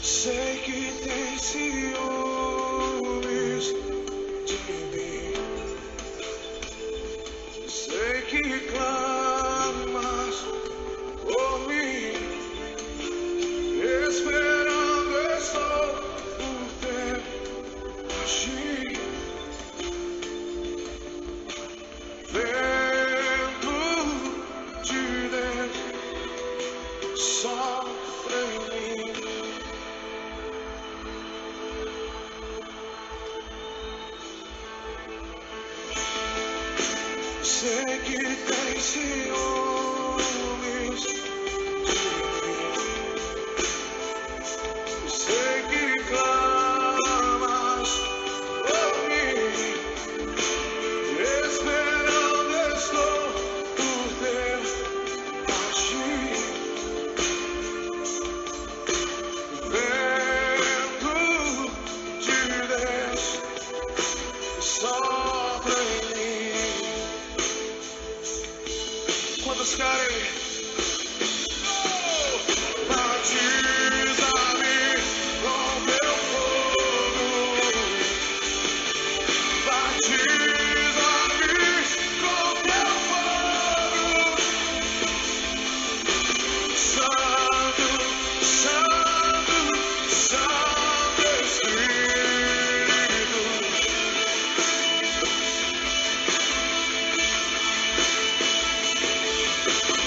Sei que tem ciúmes de mim. Sei que clamas por mim. Esperando estou por teu agir. Vento de Deus sopra em mim. Sei que tem ciúmes de mim. Sei que clamas por mim. Esperando estou por teu agir. Vento de Deus sopra em mim. Quantos querem? Batiza-me com teu fogo. Batiza-me com teu fogo. Santo, Santo, Santo Espírito.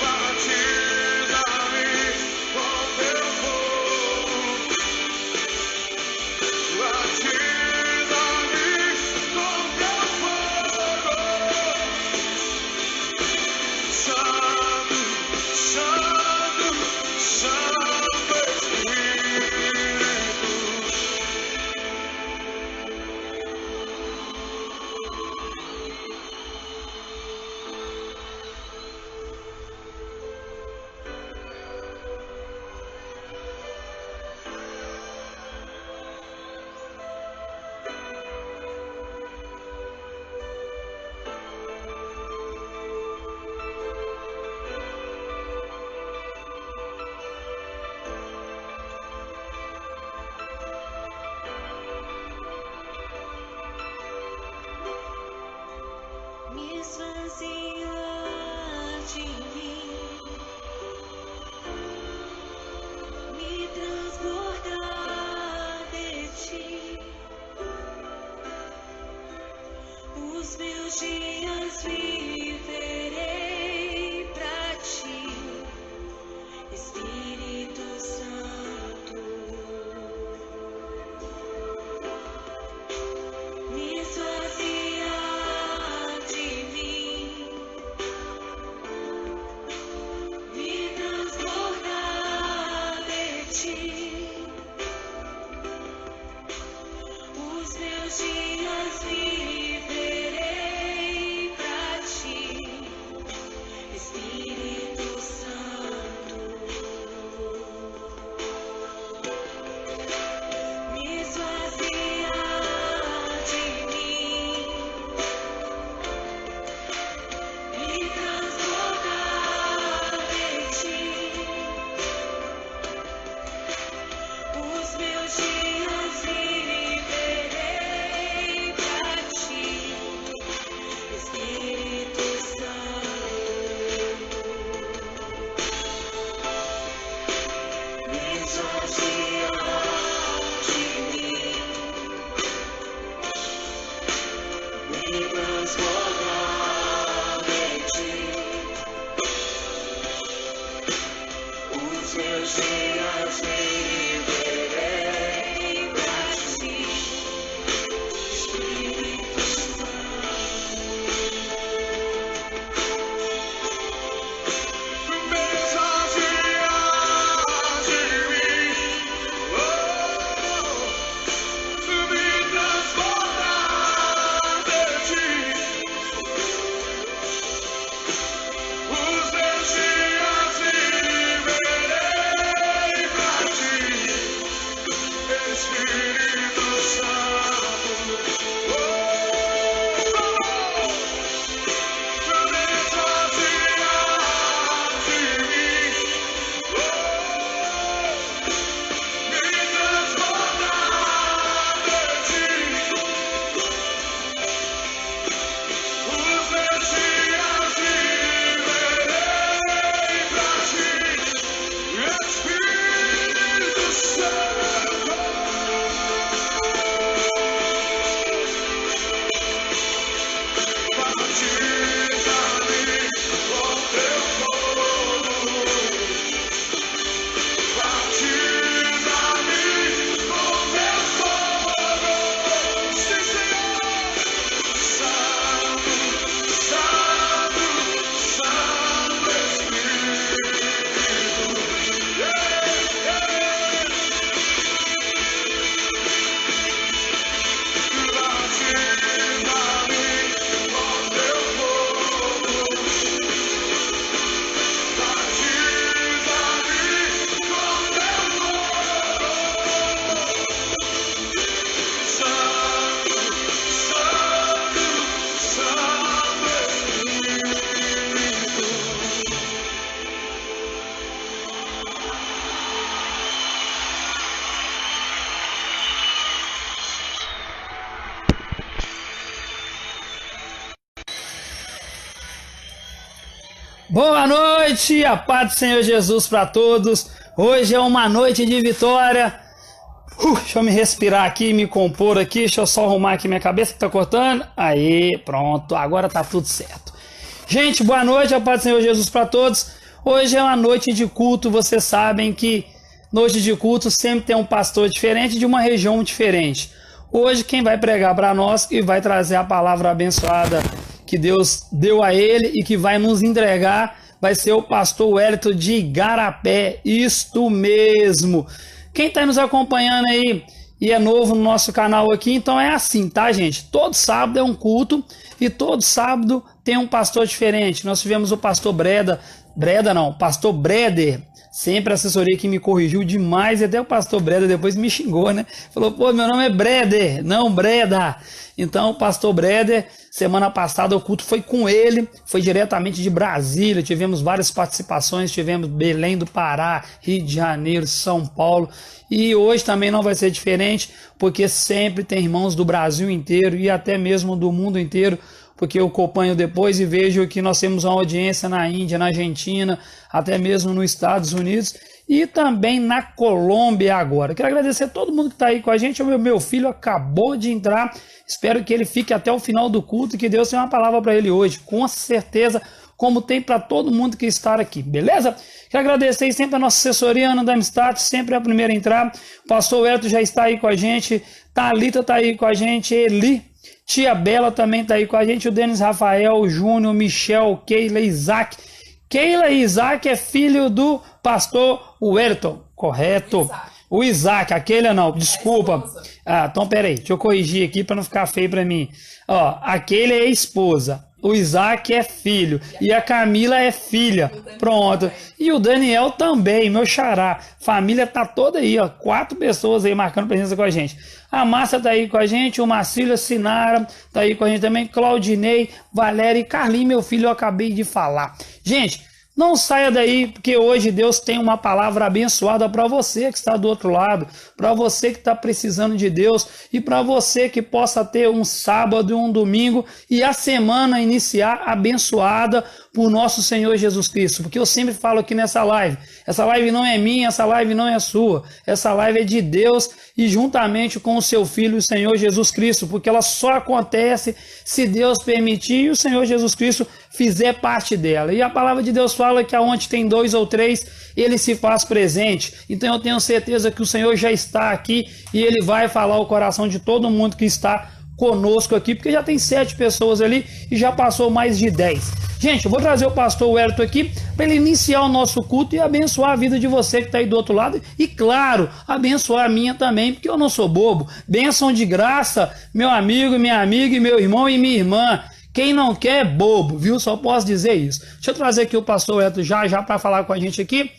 Batiza-me com teu fogo. Batiza-me com teu fogo. Santo, Santo, Santo Espírito. Me esvazia de mim, me transborda de ti. Os meus dias viverei pra ti, Espírito Santo. Me esvazia de mim, me transborda de ti. Os meus dias viverei pra ti, Espírito Santo. Me esvazia de mim, me transborda de ti. Os meus dias viverei pra ti, Espírito Santo. Me esvazia de mim, me transborda de ti. Os meus dias viverei pra ti, Espírito Santo. Os meus dias viverei pra ti. Boa noite, a paz do Senhor Jesus para todos. Hoje é uma noite de vitória. Deixa eu me respirar aqui, me compor aqui. Deixa eu só arrumar aqui minha cabeça que tá cortando. Aí, pronto, agora tá tudo certo. Gente, boa noite, a paz do Senhor Jesus para todos. Hoje é uma noite de culto. Vocês sabem que noite de culto sempre tem um pastor diferente de uma região diferente. Hoje quem vai pregar para nós e vai trazer a palavra abençoada que Deus deu a ele e que vai nos entregar vai ser o pastor Wellington de Igarapé. Isto mesmo. Quem está nos acompanhando aí e é novo no nosso canal aqui, então é assim, tá, gente? Todo sábado é um culto e todo sábado tem um pastor diferente. Nós tivemos o pastor pastor Breder. Sempre a assessoria que me corrigiu demais, e até o pastor Breda depois me xingou, né? Falou, pô, meu nome é Breder, não Breda. Então, o pastor Breder, semana passada o culto foi com ele, foi diretamente de Brasília, tivemos várias participações, tivemos Belém do Pará, Rio de Janeiro, São Paulo, e hoje também não vai ser diferente, porque sempre tem irmãos do Brasil inteiro e até mesmo do mundo inteiro, porque eu acompanho depois e vejo que nós temos uma audiência na Índia, na Argentina, até mesmo nos Estados Unidos e também na Colômbia agora. Quero agradecer a todo mundo que está aí com a gente. O meu filho acabou de entrar, espero que ele fique até o final do culto e que Deus tenha uma palavra para ele hoje, com certeza, como tem para todo mundo que está aqui, beleza? Quero agradecer sempre a nossa assessoria, Ana da Amistad, sempre a primeira a entrar. O pastor Wellington já está aí com a gente, Thalita está aí com a gente, Eli, Tia Bela também está aí com a gente, o Denis Rafael, o Júnior, Michel, Keila, Isaac. Keila e Isaac é filho do pastor Wellington, correto? Isaac. O Isaac, aquele não, desculpa. Então peraí, deixa eu corrigir aqui para não ficar feio para mim. Ó, aquele é esposa, o Isaac é filho e a Camila é filha. Pronto. E o Daniel também, meu xará. Família tá toda aí, ó, 4 pessoas aí marcando presença com a gente. A Márcia tá aí com a gente, o Marcílio, Sinara tá aí com a gente também, Claudinei, Valéria e Carlinhos, meu filho, eu acabei de falar. Gente, não saia daí, porque hoje Deus tem uma palavra abençoada para você que está do outro lado, para você que está precisando de Deus e para você que possa ter um sábado e um domingo e a semana iniciar abençoada por nosso Senhor Jesus Cristo. Porque eu sempre falo aqui nessa live, essa live não é minha, essa live não é sua, essa live é de Deus e juntamente com o seu Filho, o Senhor Jesus Cristo, porque ela só acontece se Deus permitir e o Senhor Jesus Cristo fizer parte dela. E a palavra de Deus fala que aonde tem 2 ou 3, ele se faz presente. Então eu tenho certeza que o Senhor já está aqui e ele vai falar o coração de todo mundo que está conosco aqui, porque já tem 7 pessoas ali e já passou mais de 10. Gente, eu vou trazer o pastor Wellington aqui para ele iniciar o nosso culto e abençoar a vida de você que está aí do outro lado e, claro, abençoar a minha também, porque eu não sou bobo. Bênção de graça, meu amigo, minha amiga e meu irmão e minha irmã. Quem não quer é bobo, viu? Só posso dizer isso. Deixa eu trazer aqui o pastor Wellington já para falar com a gente aqui.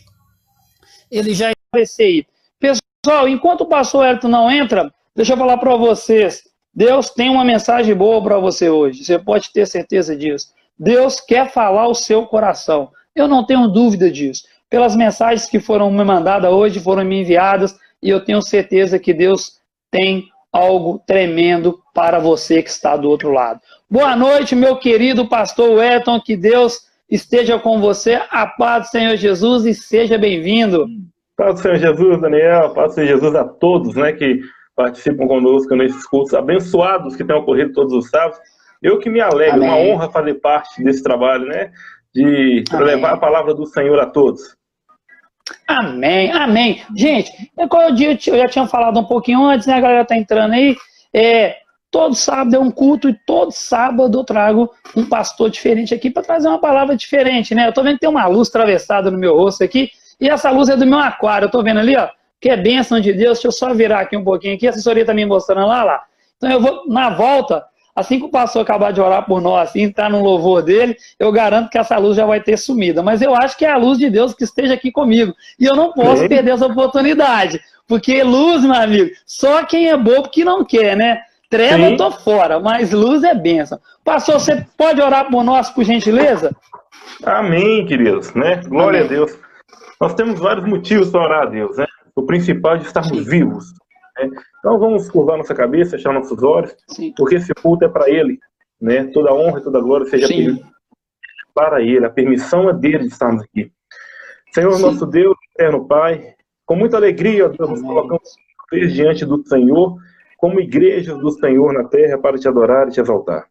Ele já apareceu aí. Pessoal, enquanto o pastor Wellington não entra, deixa eu falar para vocês. Deus tem uma mensagem boa para você hoje. Você pode ter certeza disso. Deus quer falar o seu coração. Eu não tenho dúvida disso. Pelas mensagens que foram me mandadas hoje, foram me enviadas, e eu tenho certeza que Deus tem algo tremendo para você que está do outro lado. Boa noite, meu querido pastor Wellington, que Deus esteja com você, a paz do Senhor Jesus e seja bem-vindo. Paz do Senhor Jesus, Daniel, paz do Senhor Jesus a todos, né, que participam conosco nesses cultos abençoados que têm ocorrido todos os sábados. Eu que me alegro, Amém. Uma honra fazer parte desse trabalho, né, de levar a palavra do Senhor a todos. Amém, amém. Gente, eu já tinha falado um pouquinho antes, né, a galera tá entrando aí, todo sábado é um culto e todo sábado eu trago um pastor diferente aqui para trazer uma palavra diferente, né? Eu tô vendo que tem uma luz atravessada no meu rosto aqui e essa luz é do meu aquário, eu tô vendo ali, ó, que é bênção de Deus. Deixa eu só virar aqui um pouquinho aqui, a assessoria tá me mostrando lá. Então eu vou, na volta, assim que o pastor acabar de orar por nós, assim, entrar no louvor dele, eu garanto que essa luz já vai ter sumida. Mas eu acho que é a luz de Deus que esteja aqui comigo. E eu não posso perder essa oportunidade. Porque luz, meu amigo, só quem é bobo que não quer, né? Treva eu tô fora, mas luz é bênção. Pastor, você pode orar por nós, por gentileza? Amém, queridos, né? Glória Amém. a Deus. Nós temos vários motivos para orar a Deus, né? O principal é de estarmos vivos. Né? Então vamos curvar nossa cabeça, fechar nossos olhos, porque esse culto é para Ele, né? Toda honra e toda glória seja para Ele. para Ele, a permissão é dele de estarmos aqui. Senhor, nosso Deus, eterno Pai, com muita alegria, Deus, nos colocamos diante do Senhor, como igrejas do Senhor na terra, para te adorar e te exaltar.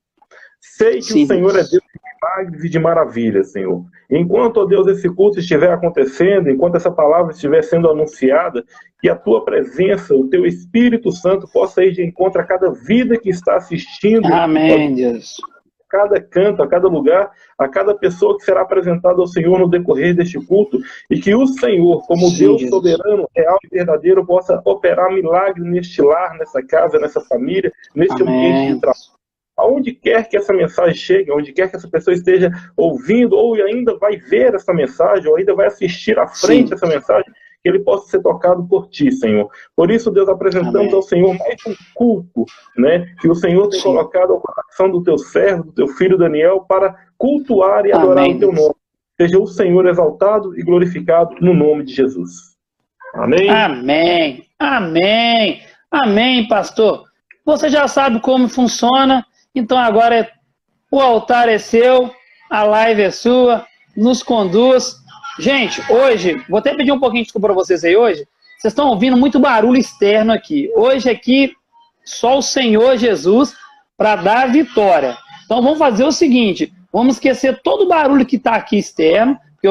Sei que o Senhor é Deus de milagres e de maravilhas, Senhor. Enquanto, ó Deus, esse culto estiver acontecendo, enquanto essa palavra estiver sendo anunciada, que a tua presença, o teu Espírito Santo possa ir de encontro a cada vida que está assistindo. Amém, Deus. A cada canto, a cada lugar, a cada pessoa que será apresentada ao Senhor no decorrer deste culto, e que o Senhor, como Sim, Deus Jesus. soberano, real e verdadeiro, possa operar milagres neste lar, nessa casa, nessa família, neste ambiente Amém. de trabalho. Aonde quer que essa mensagem chegue, aonde quer que essa pessoa esteja ouvindo, ou ainda vai ver essa mensagem, ou ainda vai assistir à frente Sim. essa mensagem, que ele possa ser tocado por ti, Senhor. Por isso, Deus, apresentamos Amém. ao Senhor mais um culto, né, que o Senhor tem Sim. colocado ao coração do teu servo, do teu filho Daniel, para cultuar e adorar Amém. o teu nome. Seja o Senhor exaltado e glorificado no nome de Jesus. Amém? Amém. Amém. Amém, pastor. Você já sabe como funciona, então agora o altar é seu, a live é sua, nos conduz. Gente, hoje, vou até pedir um pouquinho de desculpa para vocês aí hoje. Vocês estão ouvindo muito barulho externo aqui. Hoje aqui, só o Senhor Jesus para dar a vitória. Então vamos fazer o seguinte, vamos esquecer todo o barulho que está aqui externo, porque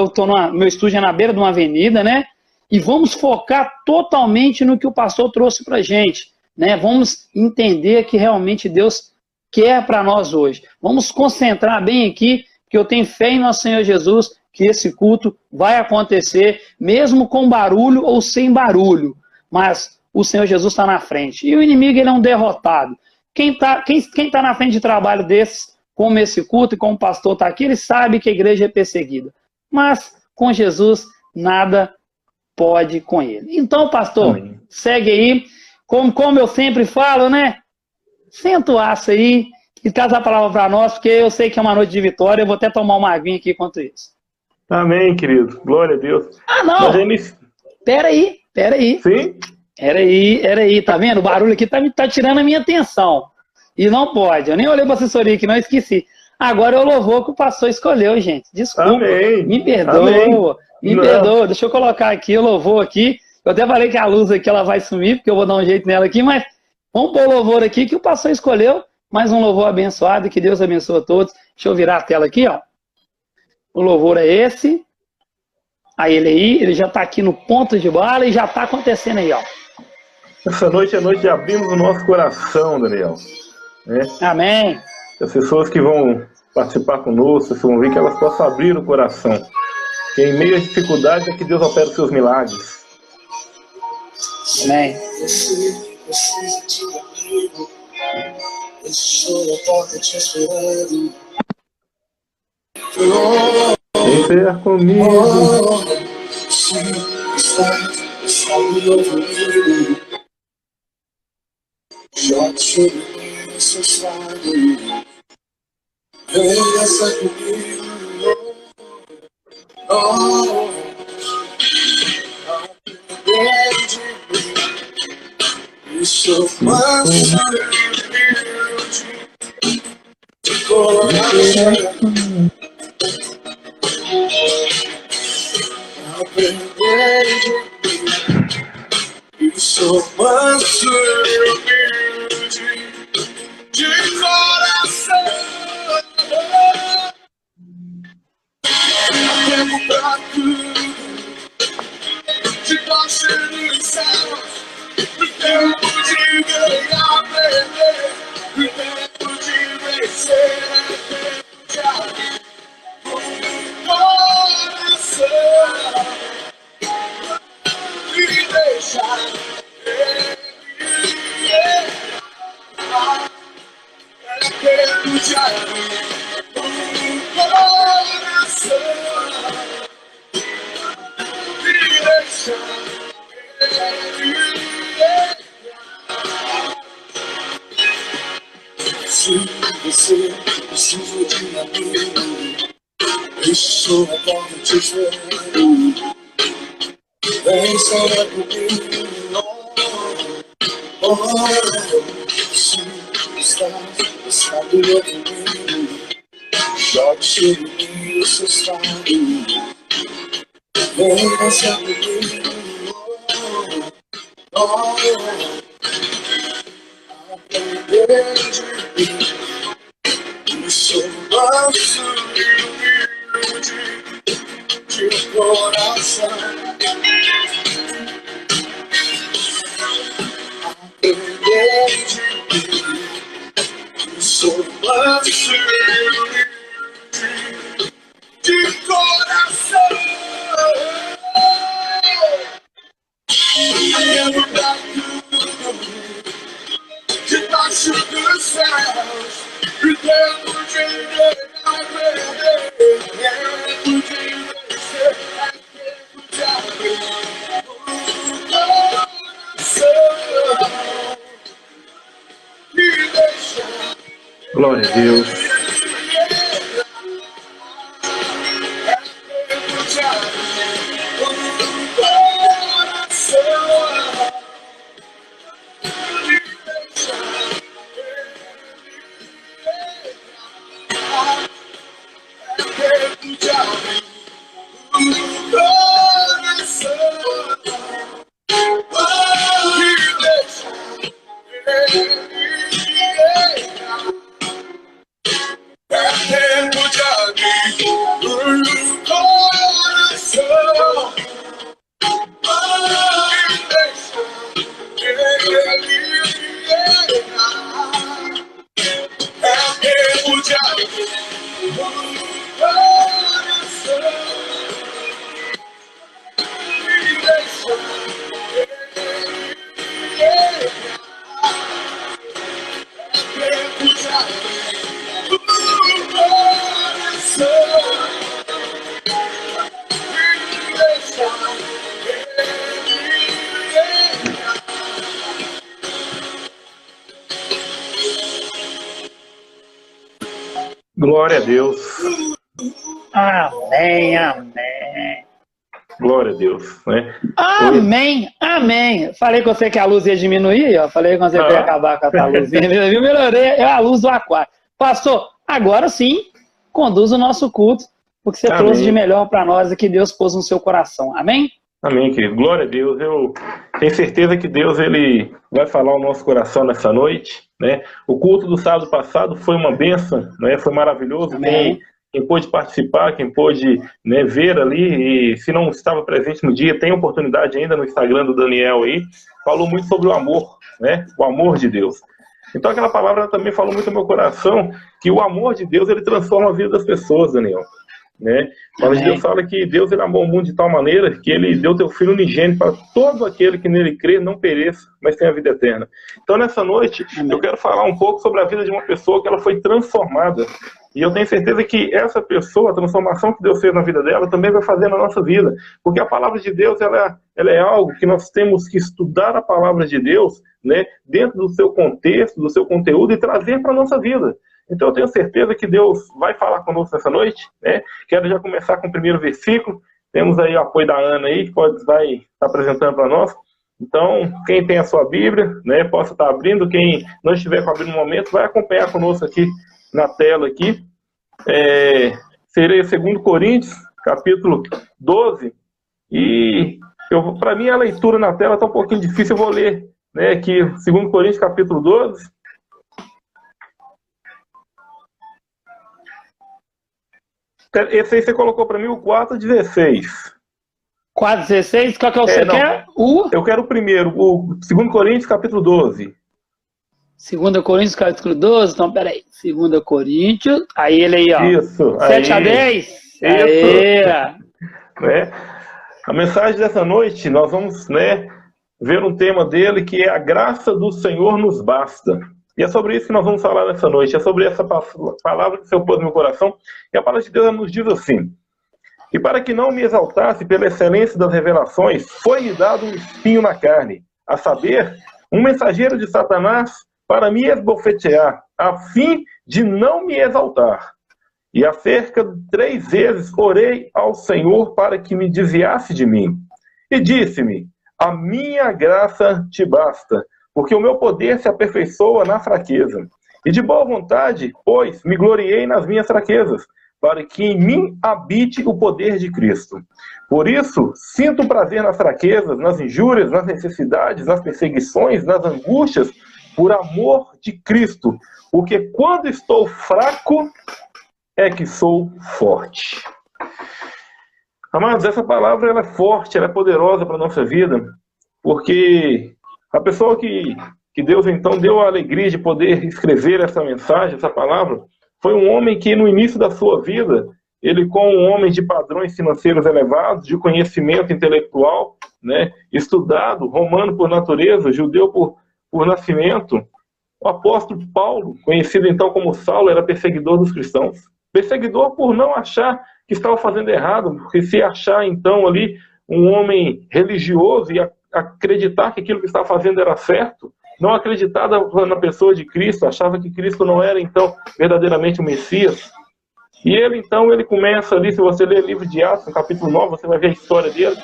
meu estúdio é na beira de uma avenida, né? E vamos focar totalmente no que o pastor trouxe para a gente, né? Vamos entender que realmente Deus quer para nós hoje. Vamos concentrar bem aqui, que eu tenho fé em nosso Senhor Jesus, que esse culto vai acontecer, mesmo com barulho ou sem barulho. Mas o Senhor Jesus está na frente. E o inimigo, ele é um derrotado. Quem tá na frente de trabalho desses, como esse culto e como o pastor está aqui, ele sabe que a igreja é perseguida. Mas com Jesus, nada pode com ele. Então, pastor, Amém. segue aí. Como eu sempre falo, né? Senta o aço aí e traz a palavra para nós, porque eu sei que é uma noite de vitória. Eu vou até tomar uma aguinha aqui enquanto isso. Amém, querido. Glória a Deus. Ah, não! Nós já inici- Peraí. Sim? Peraí. Tá vendo? O barulho aqui tá tirando a minha atenção. E não pode. Eu nem olhei para a assessoria aqui, não esqueci. Agora é o louvor que o pastor escolheu, gente. Desculpa. Amém. Me perdoa. Amém. Me Não. perdoa. Deixa eu colocar aqui o louvor aqui. Eu até falei que a luz aqui ela vai sumir, porque eu vou dar um jeito nela aqui, mas vamos pôr o louvor aqui que o pastor escolheu. Mais um louvor abençoado, que Deus abençoe a todos. Deixa eu virar a tela aqui, ó. O louvor é esse. Aí ele já está aqui no ponto de bala e já está acontecendo aí, ó. Essa noite é noite de abrirmos o nosso coração, Daniel. Né? Amém. As pessoas que vão participar conosco, vocês vão ver que elas possam abrir o coração. Que em meio às dificuldades é que Deus opera os seus milagres. Amém. Você precisa de um amigo. Estou na porta te esperando. Vem ser comigo. Se está me ouvindo, jogue sobre mim seu estado. Venha ser comigo. Oh, dentro de mim, eu sou manso e humilde de coração. Aprender de mim, eu sou manso e humilde de coração. Há tempo pra tudo, debaixo dos céus, o tempo de ganhar, perder, o tempo de vencer, é tempo de abrir o coração e deixar ele. É tempo de abrir o coração e deixar ele. Se você precisa de um amigo, estou na porta te esperando. Vem sair comigo. Se está me ouvindo, jogue sobre mim sustado. Venha se abrir, aprender de mim. Eu sou manso e humilde de coração. Aprender de mim. Eu sou manso e humilde de coração. Olhando pra tudo debaixo dos céus, e tempo de ver a perder, tempo de vencer, é tempo de abrir o coração e deixar. Glória a Deus. É tempo de abrir o coração e deixar. É tempo de abrir o coração e deixar. É tempo de abrir o coração e deixar ele entrar. É tempo de abrir o coração e deixar ele entrar. É tempo de abrir o coração e deixar ele entrar. Glória a Deus. Amém, amém. Glória a Deus, né? Amém, amém. Falei com você que a luz ia diminuir, ó. Falei com você que ia acabar com essa luzinha. Eu melhorei, é a luz do aquário. Pastor, agora sim, conduz o nosso culto, porque você trouxe de melhor para nós e que Deus pôs no seu coração. Amém? Amém, querido. Glória a Deus. Eu tenho certeza que Deus ele vai falar ao nosso coração nessa noite, né? O culto do sábado passado foi uma bênção, né? Foi maravilhoso. Amém. Quem pôde participar, quem pôde, né, ver ali, e se não estava presente no dia, tem oportunidade ainda no Instagram do Daniel aí, falou muito sobre o amor, né? O amor de Deus. Então aquela palavra também falou muito no meu coração, que o amor de Deus ele transforma a vida das pessoas, Daniel. Né? Mas Deus fala que Deus ele amou o mundo de tal maneira que ele deu teu filho unigênito para todo aquele que nele crê não pereça, mas tenha a vida eterna. Então nessa noite eu quero falar um pouco sobre a vida de uma pessoa que ela foi transformada, e eu tenho certeza que essa pessoa, a transformação que Deus fez na vida dela também vai fazer na nossa vida, porque a palavra de Deus ela é algo que nós temos que estudar a palavra de Deus, né, dentro do seu contexto, do seu conteúdo, e trazer para a nossa vida. Então eu tenho certeza que Deus vai falar conosco nessa noite, né? Quero já começar com o primeiro versículo. Temos aí o apoio da Ana aí, que vai estar apresentando para nós. Então, quem tem a sua Bíblia, né, possa estar abrindo. Quem não estiver com a Bíblia no momento, vai acompanhar conosco aqui na tela aqui. Seria 2 Coríntios, capítulo 12. E para mim a leitura na tela está um pouquinho difícil, eu vou ler, né, aqui 2 Coríntios, capítulo 12. Esse aí você colocou para mim o 4,16. 4,16? Qual que é o que você quer? Eu quero o primeiro, o 2 Coríntios, capítulo 12. 2 Coríntios, capítulo 12? Então, peraí. 2 Coríntios, aí ele aí, ó. Isso. 7 a 10? Isso. Aí. A mensagem dessa noite, nós vamos, né, ver um tema dele que é a graça do Senhor nos basta. E é sobre isso que nós vamos falar nessa noite. É sobre essa palavra que o Senhor pôs no meu coração. E a palavra de Deus nos diz assim: e para que não me exaltasse pela excelência das revelações, foi-me dado um espinho na carne, a saber, um mensageiro de Satanás para me esbofetear, a fim de não me exaltar. E acerca de 3 vezes orei ao Senhor para que me desviasse de mim. E disse-me: a minha graça te basta, porque o meu poder se aperfeiçoa na fraqueza. E de boa vontade, pois, me gloriei nas minhas fraquezas, para que em mim habite o poder de Cristo. Por isso, sinto prazer nas fraquezas, nas injúrias, nas necessidades, nas perseguições, nas angústias, por amor de Cristo, porque quando estou fraco, é que sou forte. Amados, essa palavra ela é forte, ela é poderosa para a nossa vida, porque a pessoa que Deus então deu a alegria de poder escrever essa mensagem, essa palavra, foi um homem que no início da sua vida, ele como um homem de padrões financeiros elevados, de conhecimento intelectual, né, estudado, romano por natureza, judeu por nascimento, o apóstolo Paulo, conhecido então como Saulo, era perseguidor dos cristãos. Perseguidor por não achar que estava fazendo errado, porque se achar então ali um homem religioso e acreditar que aquilo que estava fazendo era certo, não acreditava na pessoa de Cristo, achava que Cristo não era então verdadeiramente o Messias. E ele então, ele começa ali, se você ler o livro de Atos, no capítulo 9, você vai ver a história dele.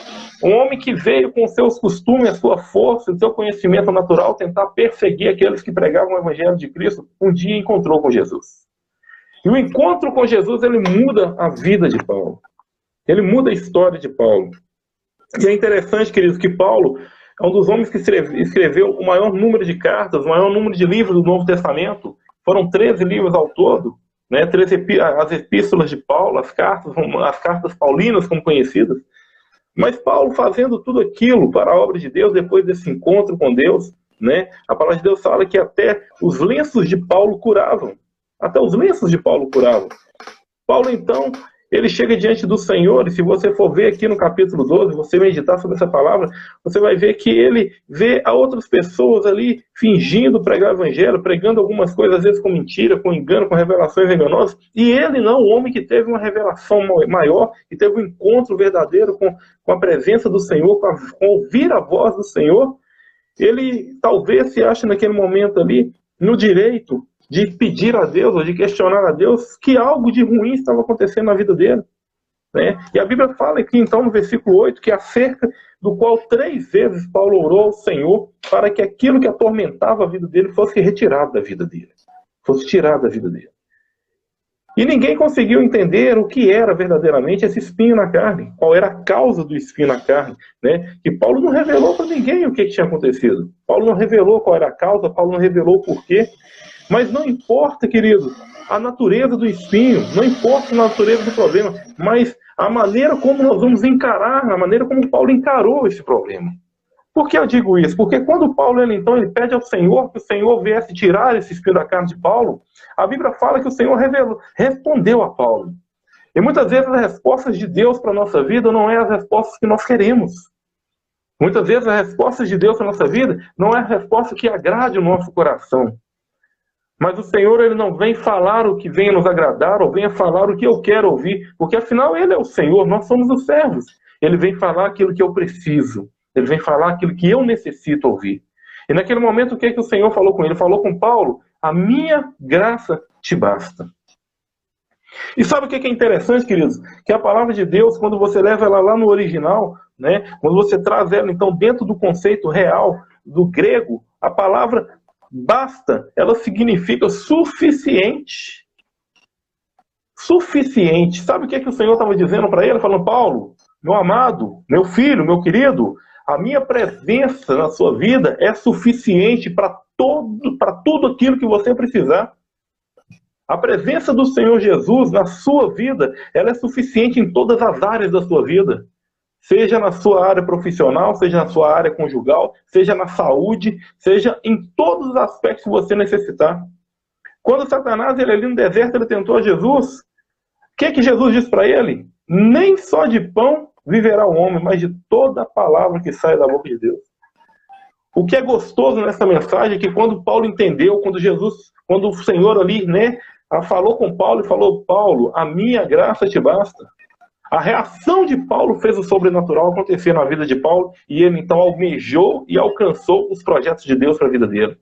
Um homem que veio com seus costumes, a sua força, o seu conhecimento natural, tentar perseguir aqueles que pregavam o evangelho de Cristo, um dia encontrou com Jesus. E o encontro com Jesus, ele muda a vida de Paulo. Ele muda a história de Paulo. E é interessante, queridos, que Paulo é um dos homens que escreveu o maior número de cartas, o maior número de livros do Novo Testamento. Foram 13 livros ao todo, né? As epístolas de Paulo, as cartas paulinas, como conhecidas. Mas Paulo fazendo tudo aquilo para a obra de Deus, depois desse encontro com Deus, né? A palavra de Deus fala que até os lenços de Paulo curavam. Até os lenços de Paulo curavam. Paulo, então, ele chega diante do Senhor, e se você for ver aqui no capítulo 12, você meditar sobre essa palavra, você vai ver que ele vê a outras pessoas ali fingindo pregar o evangelho, pregando algumas coisas, às vezes com mentira, com engano, com revelações enganosas, e ele não, o homem que teve uma revelação maior, que teve um encontro verdadeiro com a presença do Senhor, com ouvir a voz do Senhor, ele talvez se ache naquele momento ali no direito de pedir a Deus, ou de questionar a Deus, que algo de ruim estava acontecendo na vida dele. Né? E a Bíblia fala aqui, então, no versículo 8, que acerca do qual 3 vezes Paulo orou ao Senhor para que aquilo que atormentava a vida dele fosse retirado da vida dele. Fosse tirado da vida dele. E ninguém conseguiu entender o que era verdadeiramente esse espinho na carne, qual era a causa do espinho na carne. Né? Que Paulo não revelou para ninguém o que tinha acontecido. Paulo não revelou qual era a causa, Paulo não revelou o porquê. Mas não importa, querido, a natureza do espinho, não importa a natureza do problema, mas a maneira como nós vamos encarar, a maneira como Paulo encarou esse problema. Por que eu digo isso? Porque quando Paulo ele pede ao Senhor que o Senhor viesse tirar esse espinho da carne de Paulo, a Bíblia fala que o Senhor respondeu a Paulo. E muitas vezes as respostas de Deus para a nossa vida não é as respostas que nós queremos. Muitas vezes as respostas de Deus para a nossa vida não é a resposta que agrade o nosso coração. Mas o Senhor, ele não vem falar o que venha nos agradar, ou venha falar o que eu quero ouvir, porque afinal ele é o Senhor, nós somos os servos. Ele vem falar aquilo que eu preciso, ele vem falar aquilo que eu necessito ouvir. E naquele momento, o que o Senhor falou com ele? Ele falou com Paulo, a minha graça te basta. E sabe o que é interessante, queridos? Que a palavra de Deus, quando você leva ela lá no original, né, quando você traz ela, então, dentro do conceito real do grego, a palavra basta, ela significa suficiente. Suficiente. Sabe o que o Senhor estava dizendo para ele? Falando, Paulo, meu amado, meu filho, meu querido, a minha presença na sua vida é suficiente para tudo aquilo que você precisar. A presença do Senhor Jesus na sua vida, ela é suficiente em todas as áreas da sua vida. Seja na sua área profissional, seja na sua área conjugal, seja na saúde, seja em todos os aspectos que você necessitar. Quando Satanás, ele ali no deserto, ele tentou Jesus, o que Jesus disse para ele? Nem só de pão viverá o homem, mas de toda a palavra que sai da boca de Deus. O que é gostoso nessa mensagem é que quando Paulo entendeu, quando o Senhor ali, né, falou com Paulo e falou, Paulo, a minha graça te basta. A reação de Paulo fez o sobrenatural acontecer na vida de Paulo e ele então almejou e alcançou os projetos de Deus para a vida dele.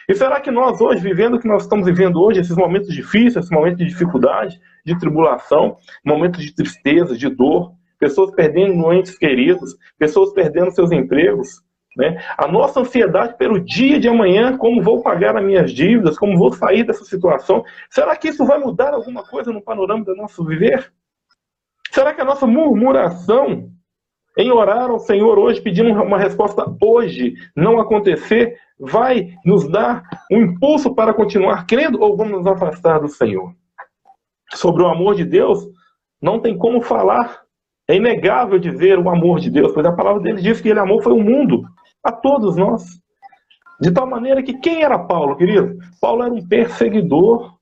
E será que nós hoje, vivendo o que nós estamos vivendo hoje, esses momentos difíceis, esses momentos de dificuldade, de tribulação, momentos de tristeza, de dor, pessoas perdendo entes queridos, pessoas perdendo seus empregos, né? A nossa ansiedade pelo dia de amanhã, como vou pagar as minhas dívidas, como vou sair dessa situação. Será que isso vai mudar alguma coisa no panorama do nosso viver? Será que a nossa murmuração em orar ao Senhor hoje, pedindo uma resposta hoje, não acontecer, vai nos dar um impulso para continuar crendo ou vamos nos afastar do Senhor? Sobre o amor de Deus, não tem como falar. É inegável dizer o amor de Deus, pois a palavra dele diz que ele amou foi o mundo, a todos nós. De tal maneira que quem era Paulo, querido? Paulo era um perseguidor.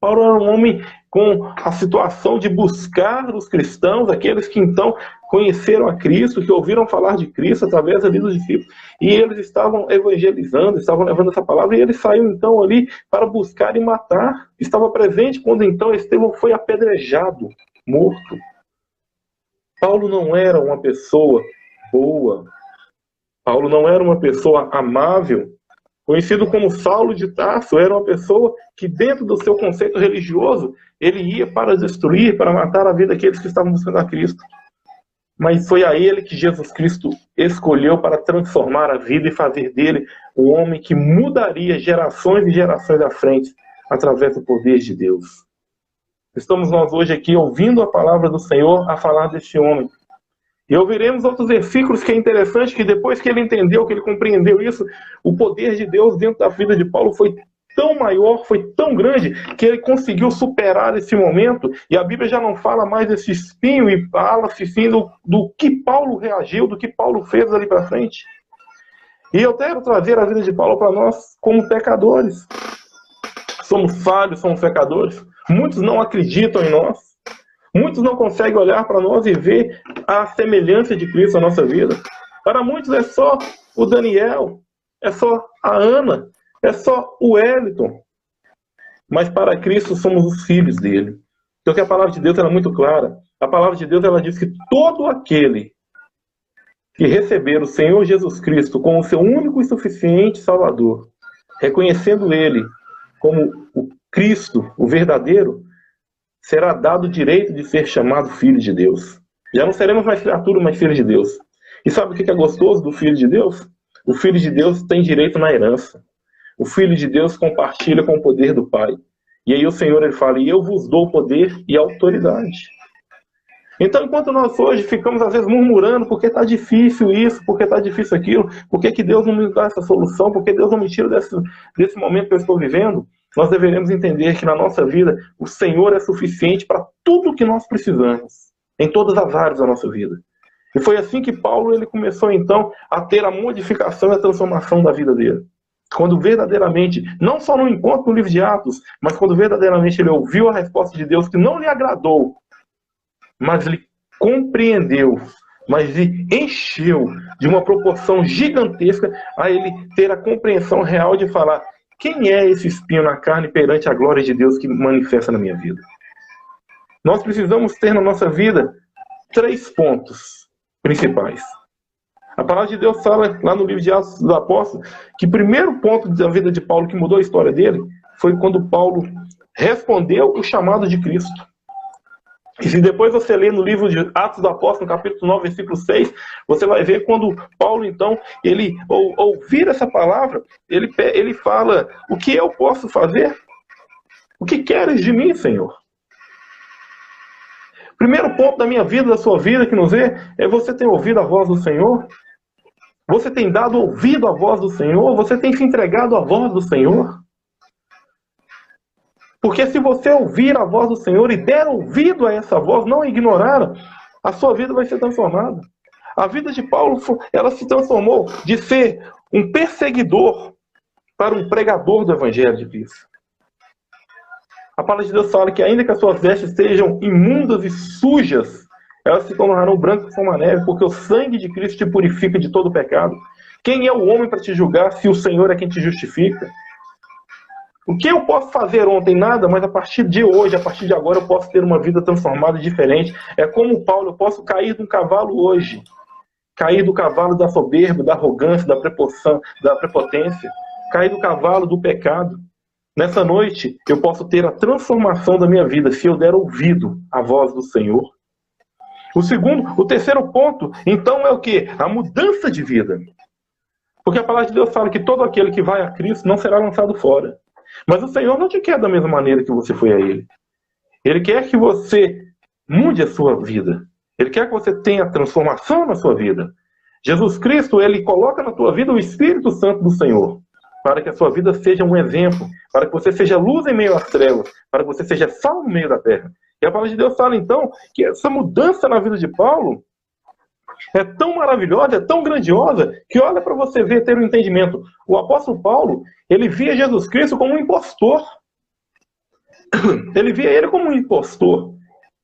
Paulo era um homem com a situação de buscar os cristãos, aqueles que então conheceram a Cristo, que ouviram falar de Cristo através ali dos discípulos, e eles estavam evangelizando, estavam levando essa palavra, e ele saiu então ali para buscar e matar. Estava presente quando então Estevão foi apedrejado, morto. Paulo não era uma pessoa boa. Paulo não era uma pessoa amável. Conhecido como Saulo de Tarso, era uma pessoa que dentro do seu conceito religioso, ele ia para destruir, para matar a vida daqueles que estavam buscando a Cristo. Mas foi a ele que Jesus Cristo escolheu para transformar a vida e fazer dele o homem que mudaria gerações e gerações à frente através do poder de Deus. Estamos nós hoje aqui ouvindo a palavra do Senhor a falar deste homem. E ouviremos outros versículos que é interessante, que depois que ele entendeu, que ele compreendeu isso, o poder de Deus dentro da vida de Paulo foi tão maior, foi tão grande, que ele conseguiu superar esse momento, e a Bíblia já não fala mais desse espinho, e fala-se sim do que Paulo reagiu, do que Paulo fez ali para frente. E eu quero trazer a vida de Paulo para nós como pecadores. Somos falhos, somos pecadores. Muitos não acreditam em nós. Muitos não conseguem olhar para nós e ver a semelhança de Cristo na nossa vida. Para muitos é só o Daniel, é só a Ana, é só o Wellington. Mas para Cristo somos os filhos dele. Então que a palavra de Deus é muito clara. A palavra de Deus ela diz que todo aquele que receber o Senhor Jesus Cristo como o seu único e suficiente Salvador, reconhecendo ele como o Cristo, o verdadeiro, será dado o direito de ser chamado filho de Deus. Já não seremos mais criatura, mas filho de Deus. E sabe o que é gostoso do filho de Deus? O filho de Deus tem direito na herança. O filho de Deus compartilha com o poder do Pai. E aí o Senhor ele fala, e eu vos dou poder e autoridade. Então, enquanto nós hoje ficamos às vezes murmurando, porque está difícil isso, porque está difícil aquilo, por que Deus não me dá essa solução, por que Deus não me tira desse momento que eu estou vivendo, nós deveremos entender que na nossa vida o Senhor é suficiente para tudo o que nós precisamos, em todas as áreas da nossa vida. E foi assim que Paulo ele começou então a ter a modificação e a transformação da vida dele. Quando verdadeiramente, não só no encontro no livro de Atos, mas quando verdadeiramente ele ouviu a resposta de Deus que não lhe agradou, mas ele compreendeu, mas lhe encheu de uma proporção gigantesca a ele ter a compreensão real de falar: quem é esse espinho na carne perante a glória de Deus que manifesta na minha vida? Nós precisamos ter na nossa vida 3 pontos principais. A palavra de Deus fala lá no livro de Atos dos Apóstolos que o primeiro ponto da vida de Paulo que mudou a história dele foi quando Paulo respondeu o chamado de Cristo. E se depois você ler no livro de Atos dos Apóstolos, no capítulo 9, versículo 6, você vai ver quando Paulo, então, ele ouvir essa palavra, ele fala: o que eu posso fazer? O que queres de mim, Senhor? Primeiro ponto da minha vida, da sua vida, que nos vê, é você ter ouvido a voz do Senhor? Você tem dado ouvido à voz do Senhor? Você tem se entregado à voz do Senhor? Porque se você ouvir a voz do Senhor e der ouvido a essa voz, não ignorar, a sua vida vai ser transformada. A vida de Paulo, ela se transformou de ser um perseguidor para um pregador do Evangelho de Cristo. A palavra de Deus fala que ainda que as suas vestes sejam imundas e sujas, elas se tornarão brancas como a neve, porque o sangue de Cristo te purifica de todo pecado. Quem é o homem para te julgar se o Senhor é quem te justifica? O que eu posso fazer ontem? Nada, mas a partir de hoje, a partir de agora, eu posso ter uma vida transformada e diferente. É como Paulo, eu posso cair de um cavalo hoje. Cair do cavalo da soberba, da arrogância, da prepotência. Cair do cavalo do pecado. Nessa noite, eu posso ter a transformação da minha vida se eu der ouvido à voz do Senhor. O terceiro ponto, então, é o quê? A mudança de vida. Porque a palavra de Deus fala que todo aquele que vai a Cristo não será lançado fora. Mas o Senhor não te quer da mesma maneira que você foi a Ele. Ele quer que você mude a sua vida. Ele quer que você tenha transformação na sua vida. Jesus Cristo, Ele coloca na tua vida o Espírito Santo do Senhor, para que a sua vida seja um exemplo, para que você seja luz em meio às trevas, para que você seja sal no meio da terra. E a palavra de Deus fala, então, que essa mudança na vida de Paulo é tão maravilhosa, é tão grandiosa, que olha para você ver, ter um entendimento. O apóstolo Paulo, ele via Jesus Cristo como um impostor. Ele via ele como um impostor.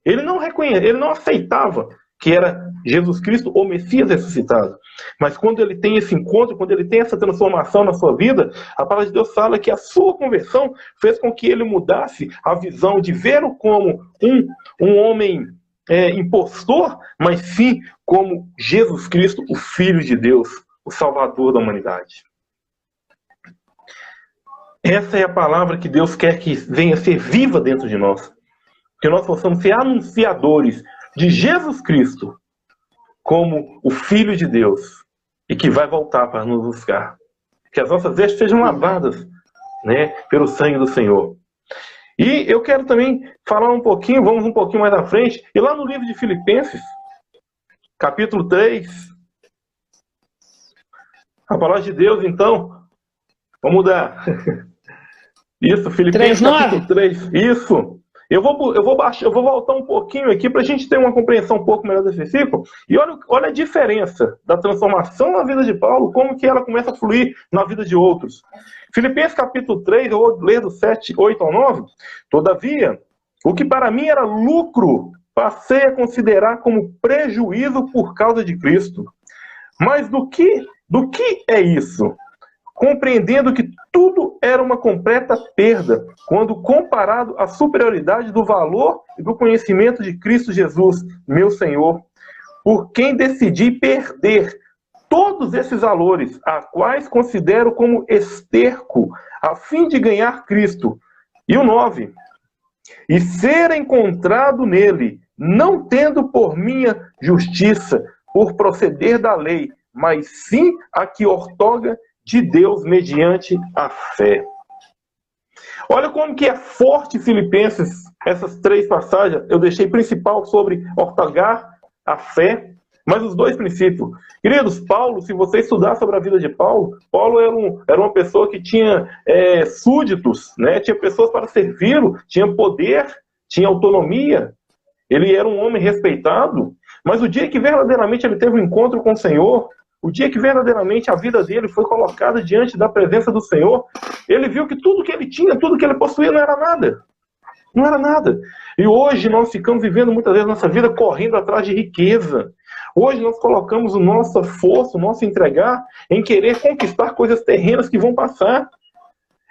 Ele não reconhecia, ele não aceitava que era Jesus Cristo, o Messias ressuscitado. Mas quando ele tem esse encontro, quando ele tem essa transformação na sua vida, a palavra de Deus fala que a sua conversão fez com que ele mudasse a visão de ver-o como um homem impostor, mas sim como Jesus Cristo, o Filho de Deus, o Salvador da humanidade. Essa é a palavra que Deus quer que venha ser viva dentro de nós. Que nós possamos ser anunciadores de Jesus Cristo como o Filho de Deus e que vai voltar para nos buscar. Que as nossas vestes sejam lavadas, né, pelo sangue do Senhor. E eu quero também falar um pouquinho, vamos um pouquinho mais à frente, e lá no livro de Filipenses, capítulo 3, a palavra de Deus, então, vamos mudar. Isso, Filipenses 3:9. capítulo 3, isso. Eu vou voltar um pouquinho aqui para a gente ter uma compreensão um pouco melhor desse versículo. E olha a diferença da transformação na vida de Paulo, como que ela começa a fluir na vida de outros. Filipenses capítulo 3, eu vou ler do 7, 8 ao 9. Todavia, o que para mim era lucro, passei a considerar como prejuízo por causa de Cristo. Mas do que é isso? Compreendendo que tudo era uma completa perda, quando comparado à superioridade do valor e do conhecimento de Cristo Jesus, meu Senhor, por quem decidi perder todos esses valores, a quais considero como esterco, a fim de ganhar Cristo. E o 9. E ser encontrado nele, não tendo por minha justiça, por proceder da lei, mas sim a que ortoga de Deus mediante a fé. Olha como que é forte Filipenses, essas 3 passagens. Eu deixei principal sobre ortogar a fé, mas os 2 princípios. Queridos, Paulo, se você estudar sobre a vida de Paulo, Paulo era uma pessoa que tinha súditos, né? Tinha pessoas para servi-lo, tinha poder, tinha autonomia. Ele era um homem respeitado, mas o dia que verdadeiramente ele teve um encontro com o Senhor, o dia que verdadeiramente a vida dele foi colocada diante da presença do Senhor, ele viu que tudo que ele tinha, tudo que ele possuía não era nada. Não era nada. E hoje nós ficamos vivendo muitas vezes nossa vida correndo atrás de riqueza. Hoje nós colocamos o nosso esforço, o nosso entregar em querer conquistar coisas terrenas que vão passar.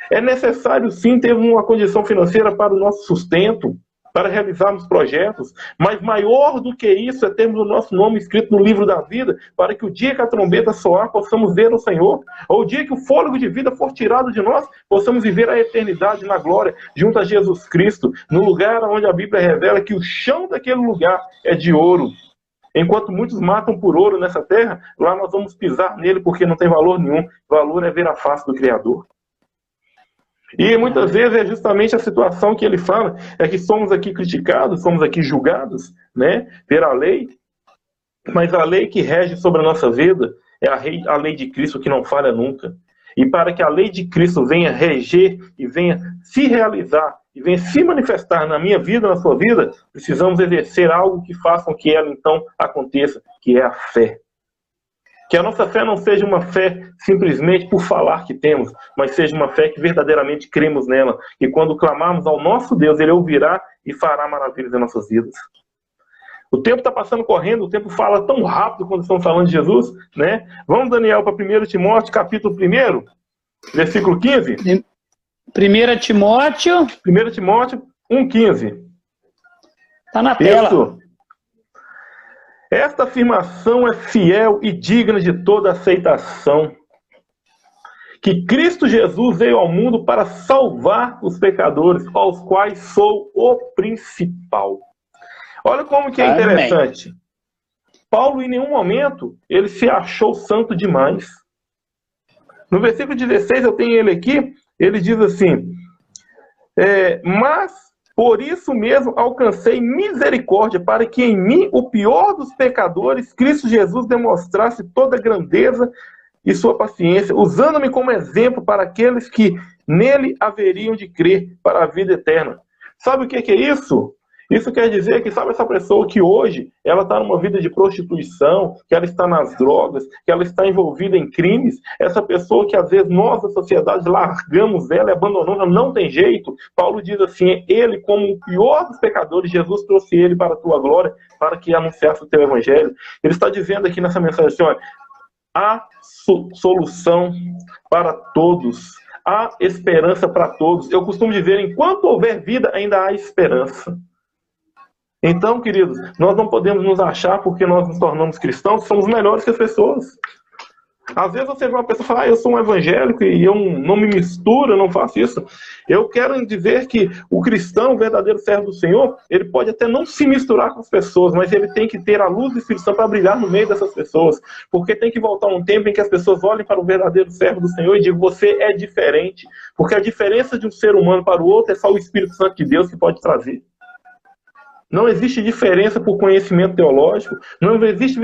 É necessário sim ter uma condição financeira para o nosso sustento, para realizarmos projetos, mas maior do que isso é termos o nosso nome escrito no livro da vida, para que o dia que a trombeta soar, possamos ver o Senhor, ou o dia que o fôlego de vida for tirado de nós, possamos viver a eternidade na glória, junto a Jesus Cristo, no lugar onde a Bíblia revela que o chão daquele lugar é de ouro. Enquanto muitos matam por ouro nessa terra, lá nós vamos pisar nele porque não tem valor nenhum. O valor é ver a face do Criador. E muitas vezes é justamente a situação que ele fala, é que somos aqui criticados, somos aqui julgados, né, pela lei, mas a lei que rege sobre a nossa vida é a lei de Cristo que não falha nunca. E para que a lei de Cristo venha reger e venha se realizar e venha se manifestar na minha vida, na sua vida, precisamos exercer algo que faça com que ela então aconteça, que é a fé. Que a nossa fé não seja uma fé simplesmente por falar que temos, mas seja uma fé que verdadeiramente cremos nela. E quando clamarmos ao nosso Deus, Ele ouvirá e fará maravilhas em nossas vidas. O tempo está passando correndo, o tempo fala tão rápido quando estamos falando de Jesus, né? Vamos, Daniel, para 1 Timóteo, capítulo 1, versículo 15. 1 Timóteo. 1 Timóteo 1,15. Está na tela. Isso. Esta afirmação é fiel e digna de toda aceitação, que Cristo Jesus veio ao mundo para salvar os pecadores, aos quais sou o principal. Olha como que é interessante. Paulo, em nenhum momento, ele se achou santo demais. No versículo 16, eu tenho ele aqui, ele diz assim, mas por isso mesmo alcancei misericórdia, para que em mim, o pior dos pecadores, Cristo Jesus demonstrasse toda a grandeza e sua paciência, usando-me como exemplo para aqueles que nele haveriam de crer para a vida eterna. Sabe o que é isso? Isso quer dizer que, sabe, essa pessoa que hoje ela está numa vida de prostituição, que ela está nas drogas, que ela está envolvida em crimes, essa pessoa que às vezes nós, a sociedade, largamos ela e abandonamos, ela não tem jeito. Paulo diz assim, ele como o pior dos pecadores, Jesus trouxe ele para a tua glória, para que anunciasse o teu evangelho. Ele está dizendo aqui nessa mensagem assim, olha, há solução para todos, há esperança para todos. Eu costumo dizer, enquanto houver vida, ainda há esperança. Então, queridos, nós não podemos nos achar porque nós nos tornamos cristãos, somos melhores que as pessoas. Às vezes você vê uma pessoa falar, eu sou um evangélico e eu não me misturo, eu não faço isso. Eu quero dizer que o cristão, o verdadeiro servo do Senhor, ele pode até não se misturar com as pessoas, mas ele tem que ter a luz do Espírito Santo para brilhar no meio dessas pessoas. Porque tem que voltar um tempo em que as pessoas olhem para o verdadeiro servo do Senhor e digam, você é diferente. Porque a diferença de um ser humano para o outro é só o Espírito Santo de Deus que pode trazer. Não existe diferença por conhecimento teológico, não existe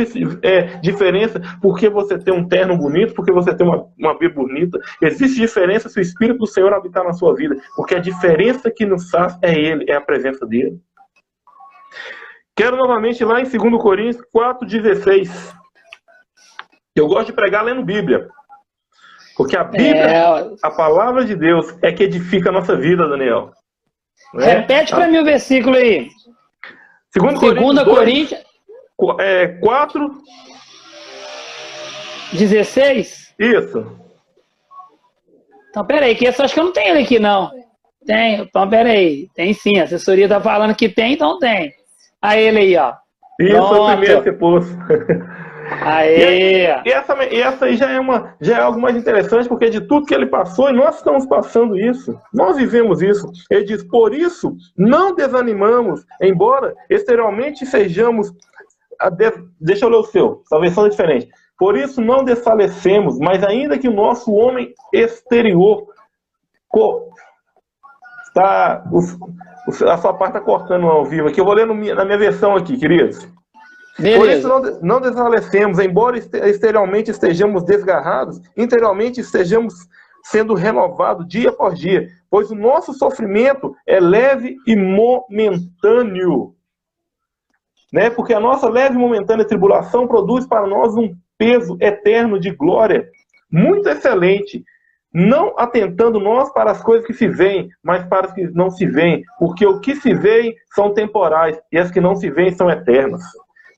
diferença porque você tem um terno bonito, porque você tem uma Bíblia bonita. Existe diferença se o Espírito do Senhor habitar na sua vida, porque a diferença que nos faz é Ele, é a presença dEle. Quero novamente ir lá em 2 Coríntios 4,16. Eu gosto de pregar lendo Bíblia, porque a Bíblia, a palavra de Deus, é que edifica a nossa vida, Daniel. Repete para mim o versículo aí. 2 Coríntios 4, 16? Isso. Então, peraí, que esse acho que eu não tenho ele aqui, não. Tem, então, peraí. Tem sim, a assessoria tá falando que tem, então tem. Aí ele aí, ó. Isso, é o primeiro que pôs. Aê! E essa aí já é algo mais interessante, porque de tudo que ele passou, e nós estamos passando isso, nós vivemos isso. Ele diz, por isso, não desanimamos, embora exteriormente sejamos... Deixa eu ler o seu, essa versão é diferente. Por isso não desfalecemos, mas ainda que o nosso homem exterior... A sua parte está cortando ao vivo aqui. Eu vou ler na minha versão aqui, queridos. Beleza. Por isso não desfalecemos, embora exteriormente estejamos desgarrados, interiormente estejamos sendo renovados dia por dia, pois o nosso sofrimento é leve e momentâneo. Né? Porque a nossa leve e momentânea tribulação produz para nós um peso eterno de glória, muito excelente, não atentando nós para as coisas que se veem, mas para as que não se veem, porque o que se vê são temporais, e as que não se veem são eternas.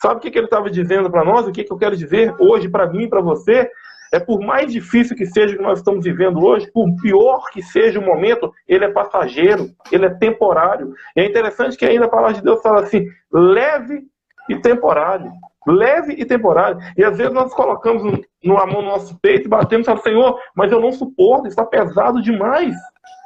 Sabe o que ele estava dizendo para nós? O que eu quero dizer hoje para mim e para você? É por mais difícil que seja o que nós estamos vivendo hoje, por pior que seja o momento, ele é passageiro, ele é temporário. E é interessante que ainda a palavra de Deus fala assim, leve e temporário. Leve e temporário. E às vezes nós colocamos a mão no nosso peito e batemos e falamos, Senhor, mas eu não suporto, está pesado demais.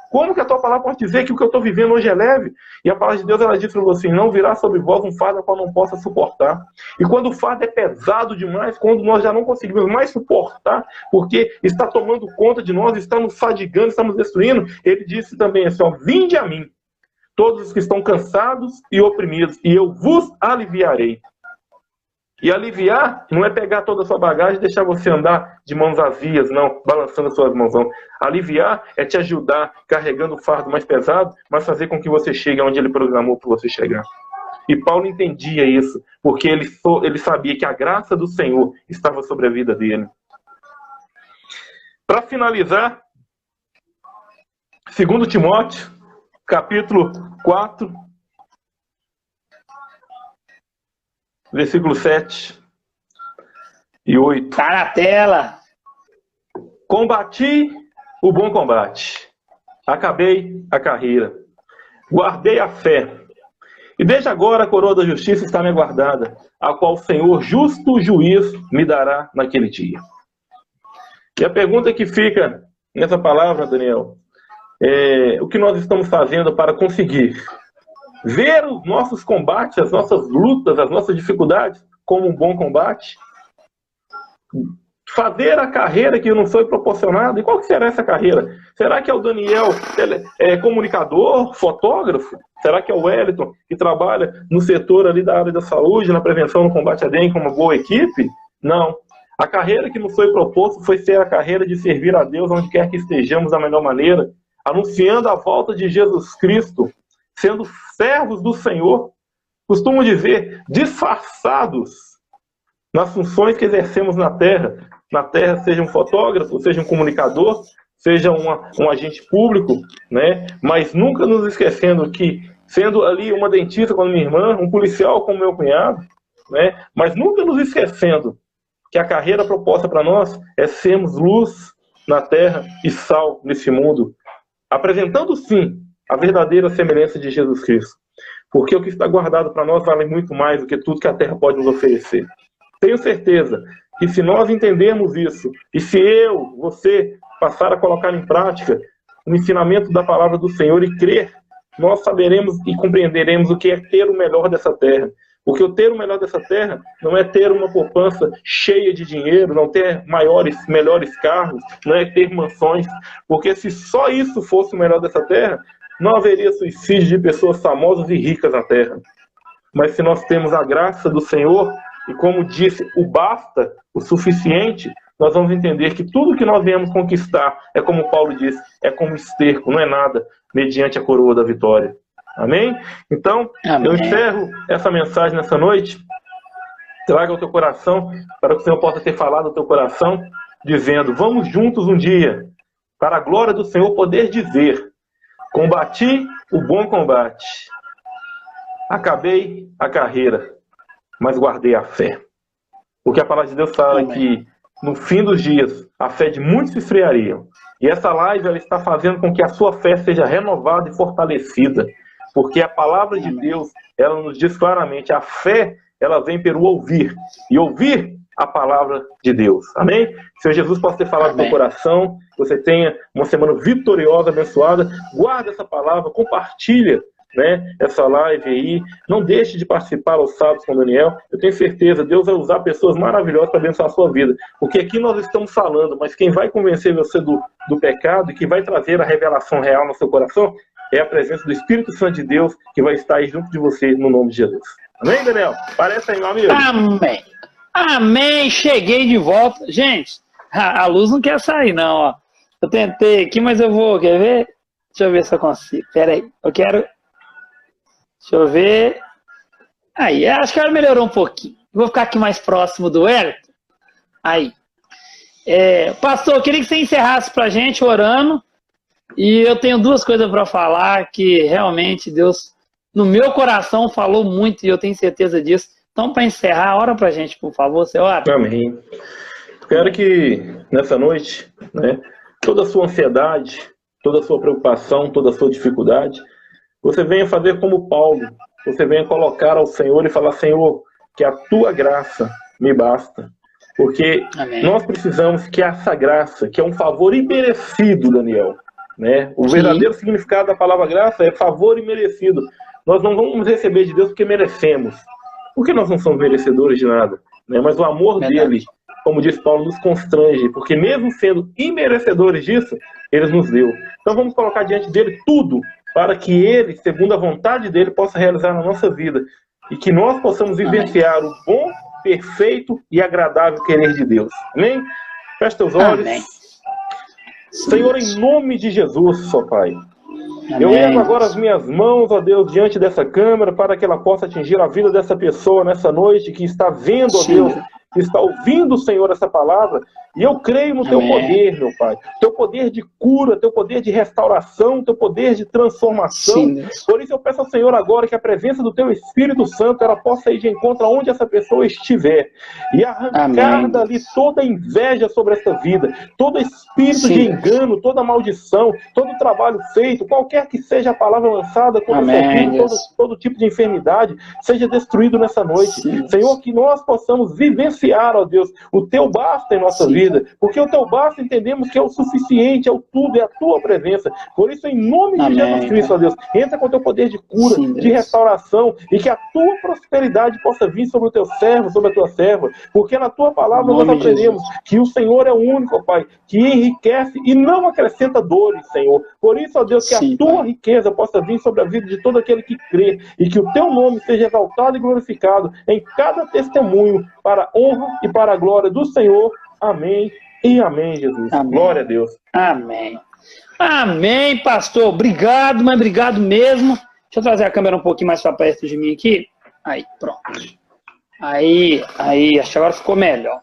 Como que a tua palavra pode dizer que o que eu estou vivendo hoje é leve? E a palavra de Deus, ela diz para você, não virá sobre vós um fardo que eu não possa suportar. E quando o fardo é pesado demais, quando nós já não conseguimos mais suportar, porque está tomando conta de nós, está nos fadigando, está nos destruindo, ele disse também assim, ó, vinde a mim, todos os que estão cansados e oprimidos, e eu vos aliviarei. E aliviar não é pegar toda a sua bagagem e deixar você andar de mãos vazias, não, balançando as suas mãos, não. Aliviar é te ajudar carregando o fardo mais pesado, mas fazer com que você chegue onde ele programou para você chegar. E Paulo entendia isso, porque ele sabia que a graça do Senhor estava sobre a vida dele. Para finalizar, 2 Timóteo, capítulo 4, versículo 7 e 8. Tá na tela. Combati o bom combate. Acabei a carreira. Guardei a fé. E desde agora a coroa da justiça está me aguardada, a qual o Senhor, justo juiz, me dará naquele dia. E a pergunta que fica nessa palavra, Daniel, é o que nós estamos fazendo para conseguir ver os nossos combates, as nossas lutas, as nossas dificuldades como um bom combate? fazer a carreira que nos foi proporcionada. E qual que será essa carreira? Será que é o Daniel comunicador, fotógrafo? Será que é o Wellington, que trabalha no setor ali da área da saúde, na prevenção no combate à dengue, com uma boa equipe? Não. A carreira que nos foi proposta foi ser a carreira de servir a Deus onde quer que estejamos da melhor maneira, anunciando a volta de Jesus Cristo, sendo servos do Senhor, costumo dizer, disfarçados nas funções que exercemos na terra. Na terra, seja um fotógrafo, seja um comunicador, seja um agente público, né? Mas nunca nos esquecendo que, sendo ali uma dentista como minha irmã, um policial como meu cunhado, né? Mas nunca nos esquecendo que a carreira proposta para nós é sermos luz na terra e sal nesse mundo, apresentando sim a verdadeira semelhança de Jesus Cristo. Porque o que está guardado para nós vale muito mais do que tudo que a terra pode nos oferecer. Tenho certeza que se nós entendermos isso, e se você, passar a colocar em prática o ensinamento da palavra do Senhor e crer, nós saberemos e compreenderemos o que é ter o melhor dessa terra. Porque o ter o melhor dessa terra não é ter uma poupança cheia de dinheiro, não ter melhores carros, não é ter mansões. Porque se só isso fosse o melhor dessa terra, não haveria suicídio de pessoas famosas e ricas na terra. Mas se nós temos a graça do Senhor, e como disse, o basta, o suficiente, nós vamos entender que tudo que nós viemos conquistar, é como Paulo disse, é como esterco, não é nada, mediante a coroa da vitória. Amém? Então, Amém. Eu encerro essa mensagem nessa noite. Traga ao teu coração, para que o Senhor possa ter falado ao teu coração, dizendo, vamos juntos um dia, para a glória do Senhor poder dizer, combati o bom combate, acabei a carreira, mas guardei a fé. Porque a palavra de Deus fala que no fim dos dias a fé de muitos se esfriaria. E essa live ela está fazendo com que a sua fé seja renovada e fortalecida. Porque a palavra de Deus, ela nos diz claramente, a fé, ela vem pelo ouvir. E ouvir a palavra de Deus. Amém? Senhor Jesus possa ter falado no teu coração, que você tenha uma semana vitoriosa, abençoada. Guarda essa palavra, compartilha, né, essa live aí. Não deixe de participar aos sábados com o Daniel. Eu tenho certeza, Deus vai usar pessoas maravilhosas para abençoar a sua vida. Porque aqui nós estamos falando, mas quem vai convencer você do pecado e que vai trazer a revelação real no seu coração é a presença do Espírito Santo de Deus que vai estar aí junto de você no nome de Jesus. Amém, Daniel? Parece aí, meu amigo. Amém. Amém. Cheguei de volta. Gente, a luz não quer sair, não, ó. Eu tentei aqui, mas eu vou, quer ver? Deixa eu ver se eu consigo. Pera aí, eu quero... Deixa eu ver. Aí, acho que ela melhorou um pouquinho. Vou ficar aqui mais próximo do Wellington. Aí. Pastor, eu queria que você encerrasse pra gente orando. E eu tenho duas coisas para falar que realmente Deus, no meu coração, falou muito e eu tenho certeza disso. Então, para encerrar, ora pra gente, por favor, você ora. Amém. Quero que nessa noite, né, toda a sua ansiedade, toda a sua preocupação, toda a sua dificuldade, você venha fazer como Paulo, você venha colocar ao Senhor e falar, Senhor, que a tua graça me basta. Porque Amém. Nós precisamos que essa graça, que é um favor imerecido, Daniel, né? O verdadeiro significado da palavra graça é favor imerecido. Nós não vamos receber de Deus porque merecemos. Porque nós não somos merecedores de nada, né? Mas o amor dele, como diz Paulo, nos constrange. Porque mesmo sendo imerecedores disso, ele nos deu. Então vamos colocar diante dele tudo para que ele, segundo a vontade dele, possa realizar na nossa vida. E que nós possamos vivenciar o bom, perfeito e agradável querer de Deus. Amém? Feche teus olhos. Amém. Senhor, em nome de Jesus, ó Pai, Amém. eu levo agora as minhas mãos, ó Deus, diante dessa câmera, para que ela possa atingir a vida dessa pessoa nessa noite, que está vendo, ó Deus, que está ouvindo, Senhor, essa palavra, e eu creio no Teu poder, meu Pai, Teu poder de cura, Teu poder de restauração, Teu poder de transformação. Sim. Por isso eu peço ao Senhor agora que a presença do Teu Espírito Santo, ela possa ir de encontro aonde essa pessoa estiver, e arrancar dali toda inveja sobre essa vida, todo espírito de engano, toda maldição, todo trabalho feito, qualquer que seja a palavra lançada contra o seu filho, todo tipo de enfermidade, seja destruído nessa noite. Senhor, que nós possamos vivenciar, ó Deus, o Teu basta em nossa vida. vida, porque o teu basta entendemos que é o suficiente, é o tudo, é a tua presença. Por isso, em nome de Amém. Jesus Cristo, ó Deus, entra com o teu poder de cura, Sim, de Deus. restauração, e que a tua prosperidade possa vir sobre o teu servo, sobre a tua serva, porque na tua palavra Em nós nome de aprendemos que o Senhor é o único, ó Pai, que enriquece e não acrescenta dores, Senhor. Por isso, ó Deus, que a Sim, tua Pai. riqueza possa vir sobre a vida de todo aquele que crê, e que o teu nome seja exaltado e glorificado em cada testemunho, para a honra e para a glória do Senhor. Amém e amém, Jesus. Amém. Glória a Deus. Amém. Amém, pastor. Obrigado, mas obrigado mesmo. Deixa eu trazer a câmera um pouquinho mais para perto de mim aqui. Aí, pronto. Aí, acho que agora ficou melhor.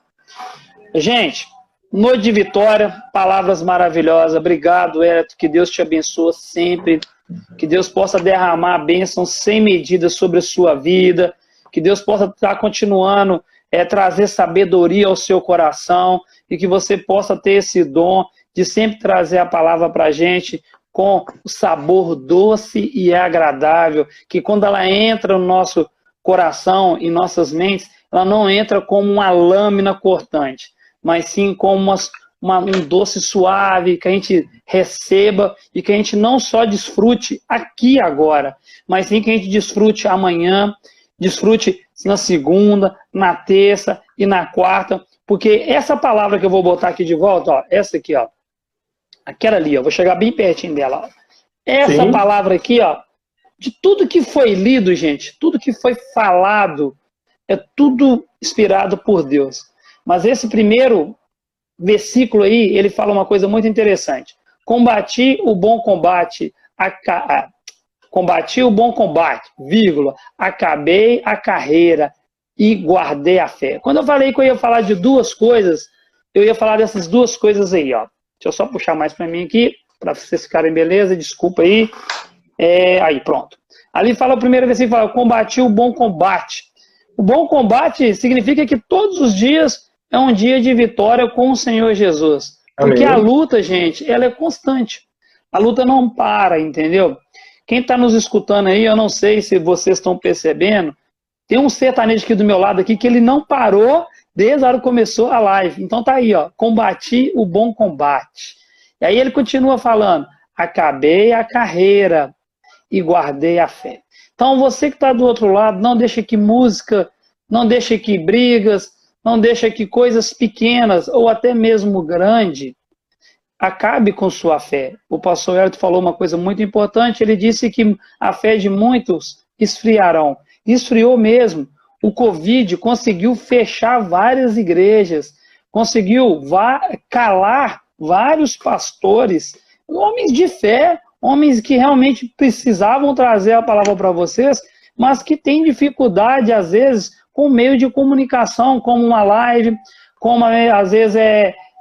Gente, noite de vitória, palavras maravilhosas. Obrigado, Hélio. Que Deus te abençoe sempre. Que Deus possa derramar bênçãos sem medida sobre a sua vida. Que Deus possa estar continuando trazer sabedoria ao seu coração. E que você possa ter esse dom de sempre trazer a palavra para a gente com o sabor doce e agradável. Que quando ela entra no nosso coração e nossas mentes, ela não entra como uma lâmina cortante, mas sim como um doce suave, que a gente receba e que a gente não só desfrute aqui agora, mas sim que a gente desfrute amanhã, desfrute na segunda, na terça e na quarta, porque essa palavra que eu vou botar aqui de volta, ó, essa aqui, ó, aquela ali, ó, vou chegar bem pertinho dela, ó. Essa Sim. palavra aqui, ó, de tudo que foi lido, gente, tudo que foi falado, é tudo inspirado por Deus. Mas esse primeiro versículo aí, ele fala uma coisa muito interessante. Combati o bom combate, combati o bom combate, vírgula, acabei a carreira e guardei a fé. Quando eu falei que eu ia falar de duas coisas, eu ia falar dessas duas coisas aí, ó. Deixa eu só puxar mais para mim aqui, para vocês ficarem beleza, desculpa aí. Aí, pronto. Ali fala o primeiro versículo, fala, combati o bom combate. O bom combate significa que todos os dias é um dia de vitória com o Senhor Jesus. Porque Amém. a luta, gente, ela é constante. A luta não para, entendeu? Quem está nos escutando aí, eu não sei se vocês estão percebendo, tem um sertanejo aqui do meu lado aqui que ele não parou desde a hora que começou a live. Então tá aí, ó, combati o bom combate. E aí ele continua falando, acabei a carreira e guardei a fé. Então você que está do outro lado, não deixa que música, não deixa que brigas, não deixa que coisas pequenas ou até mesmo grande acabe com sua fé. O pastor Hélio falou uma coisa muito importante, ele disse que a fé de muitos esfriarão. Esfriou mesmo. O Covid conseguiu fechar várias igrejas, conseguiu calar vários pastores, homens de fé, homens que realmente precisavam trazer a palavra para vocês, mas que têm dificuldade, às vezes, com meio de comunicação, como uma live, como às vezes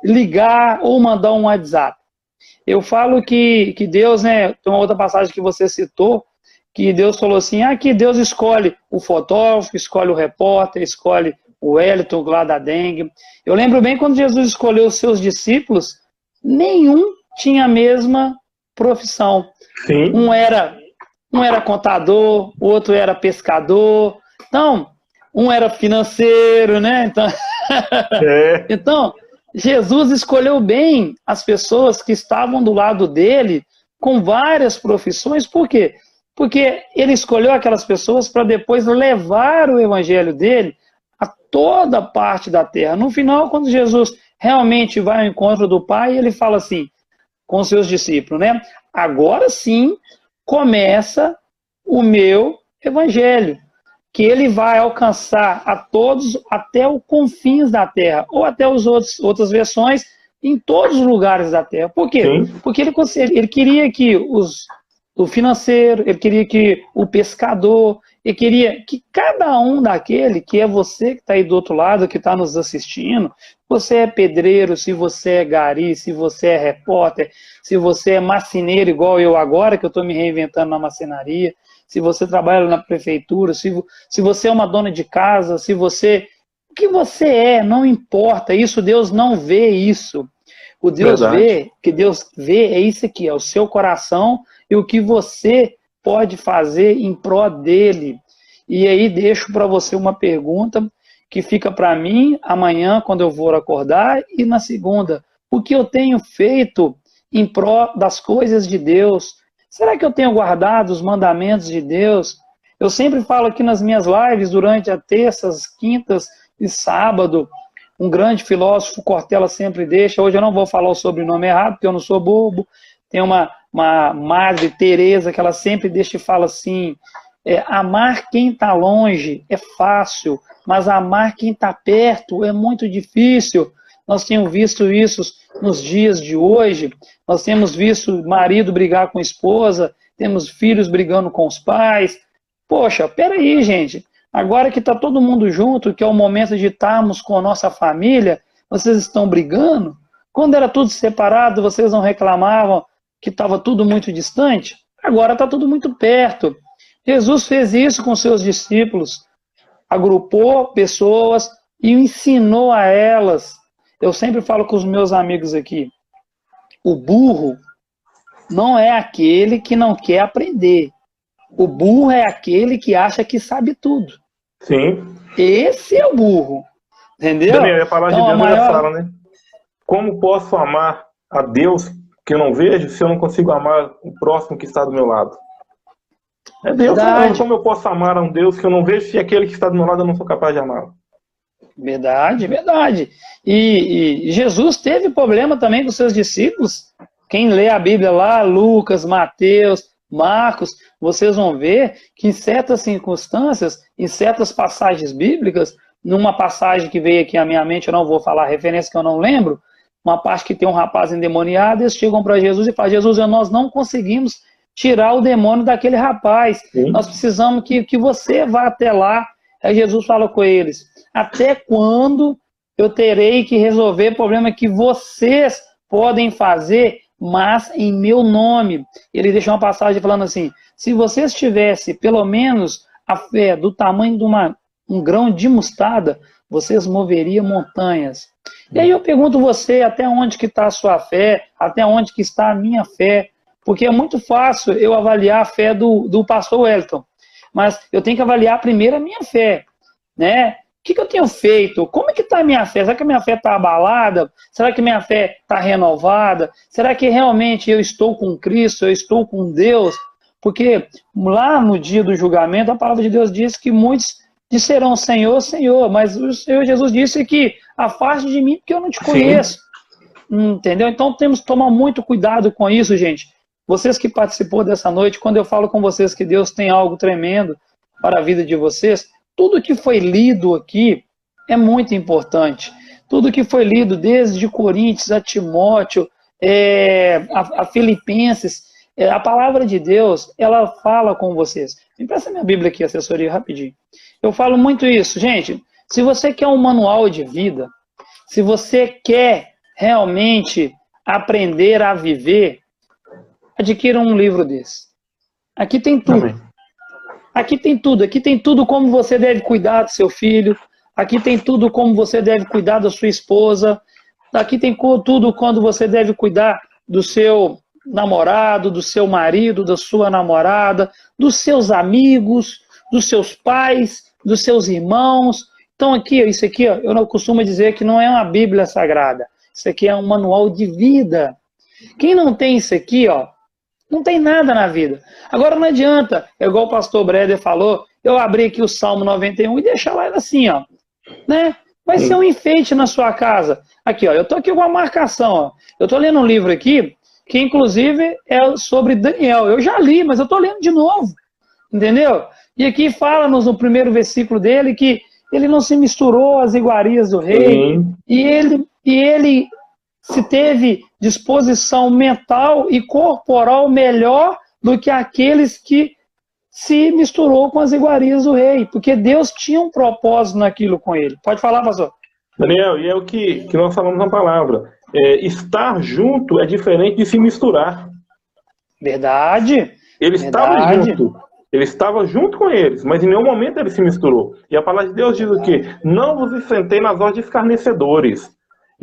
ligar ou mandar um WhatsApp. Eu falo que Deus, né, tem uma outra passagem que você citou, que Deus falou assim, que Deus escolhe o fotógrafo, escolhe o repórter, escolhe o Wellington lá da dengue. Eu lembro bem quando Jesus escolheu os seus discípulos, nenhum tinha a mesma profissão. Sim. Um era contador, o outro era pescador, então, um era financeiro, né? Então, Jesus escolheu bem as pessoas que estavam do lado dele com várias profissões, por quê? Porque ele escolheu aquelas pessoas para depois levar o evangelho dele a toda parte da terra. No final, quando Jesus realmente vai ao encontro do Pai, ele fala assim, com seus discípulos, né? Agora sim começa o meu evangelho, que ele vai alcançar a todos até os confins da terra, ou até outras versões, em todos os lugares da terra. Por quê? Sim. Porque ele queria que o financeiro, ele queria que o pescador, ele queria que cada um daquele, que é você que está aí do outro lado, que está nos assistindo, você é pedreiro, se você é gari, se você é repórter, se você é marceneiro igual eu agora, que eu estou me reinventando na marcenaria, se você trabalha na prefeitura, se você é uma dona de casa, se você... O que você é, não importa, isso Deus não vê isso. O Deus vê, que Deus vê é isso aqui, é o seu coração e o que você pode fazer em pró dele. E aí deixo para você uma pergunta que fica para mim amanhã, quando eu for acordar, e na segunda. O que eu tenho feito em prol das coisas de Deus? Será que eu tenho guardado os mandamentos de Deus? Eu sempre falo aqui nas minhas lives, durante as terças, quintas e sábado, um grande filósofo, Cortella, sempre deixa. Hoje eu não vou falar o sobrenome errado, porque eu não sou bobo. Tem uma Madre Teresa que ela sempre deixa e fala assim: amar quem está longe é fácil, mas amar quem está perto é muito difícil. Nós temos visto isso nos dias de hoje. Nós temos visto marido brigar com a esposa, temos filhos brigando com os pais. Poxa, peraí, gente. Agora que está todo mundo junto, que é o momento de estarmos com a nossa família, vocês estão brigando? Quando era tudo separado, vocês não reclamavam que estava tudo muito distante? Agora está tudo muito perto. Jesus fez isso com seus discípulos. Agrupou pessoas e ensinou a elas. Eu sempre falo com os meus amigos aqui, o burro não é aquele que não quer aprender. O burro é aquele que acha que sabe tudo. Sim. Esse é o burro. Entendeu? Daniel, a palavra de Deus já fala, né? Como posso amar a Deus que eu não vejo se eu não consigo amar o próximo que está do meu lado? É Deus falando, como eu posso amar a um Deus que eu não vejo se aquele que está do meu lado eu não sou capaz de amá-lo? Verdade, verdade. E Jesus teve problema também com seus discípulos. Quem lê a Bíblia lá, Lucas, Mateus, Marcos, vocês vão ver que em certas circunstâncias, em certas passagens bíblicas, numa passagem que veio aqui à minha mente, eu não vou falar a referência que eu não lembro, uma parte que tem um rapaz endemoniado, eles chegam para Jesus e falam: Jesus, nós não conseguimos tirar o demônio daquele rapaz. Sim. Nós precisamos que você vá até lá. Aí Jesus fala com eles: até quando eu terei que resolver o problema que vocês podem fazer, mas em meu nome? Ele deixa uma passagem falando assim: se vocês tivessem pelo menos a fé do tamanho de um grão de mostarda, vocês moveriam montanhas. E aí eu pergunto você, até onde que está a sua fé? Até onde que está a minha fé? Porque é muito fácil eu avaliar a fé do pastor Wellington, mas eu tenho que avaliar primeiro a minha fé, né? O que eu tenho feito? Como é que está a minha fé? Será que a minha fé está abalada? Será que minha fé está renovada? Será que realmente eu estou com Cristo? Eu estou com Deus? Porque lá no dia do julgamento, a palavra de Deus diz que muitos disserão: Senhor, Senhor, mas o Senhor Jesus disse que afaste de mim porque eu não te conheço. Entendeu? Então temos que tomar muito cuidado com isso, gente. Vocês que participou dessa noite, quando eu falo com vocês que Deus tem algo tremendo para a vida de vocês, tudo que foi lido aqui é muito importante. Tudo que foi lido, desde Coríntios a Timóteo, a Filipenses, a palavra de Deus, ela fala com vocês. Me presta minha Bíblia aqui, assessoria, rapidinho. Eu falo muito isso. Gente, se você quer um manual de vida, se você quer realmente aprender a viver, adquira um livro desse. Aqui tem tudo. Amém. Aqui tem tudo. Aqui tem tudo como você deve cuidar do seu filho. Aqui tem tudo como você deve cuidar da sua esposa. Aqui tem tudo quando você deve cuidar do seu namorado, do seu marido, da sua namorada, dos seus amigos, dos seus pais, dos seus irmãos. Então aqui, isso aqui, ó, eu não costumo dizer que não é uma Bíblia Sagrada. Isso aqui é um manual de vida. Quem não tem isso aqui, ó, não tem nada na vida. Agora não adianta, é igual o pastor Breder falou, eu abri aqui o Salmo 91 e deixar lá assim, ó, né? Vai ser um enfeite na sua casa. Aqui, ó, eu tô aqui com uma marcação, ó. Eu tô lendo um livro aqui, que inclusive é sobre Daniel. Eu já li, mas eu tô lendo de novo, entendeu? E aqui fala-nos no primeiro versículo dele que ele não se misturou às iguarias do rei, e ele se teve disposição mental e corporal melhor do que aqueles que se misturou com as iguarias do rei, porque Deus tinha um propósito naquilo com ele. Pode falar, pastor. Daniel, e é o que nós falamos na palavra. Estar junto é diferente de se misturar. Verdade. Ele estava junto. Ele estava junto com eles, mas em nenhum momento ele se misturou. E a palavra de Deus diz o quê? Não vos sentei nas rodas de escarnecedores.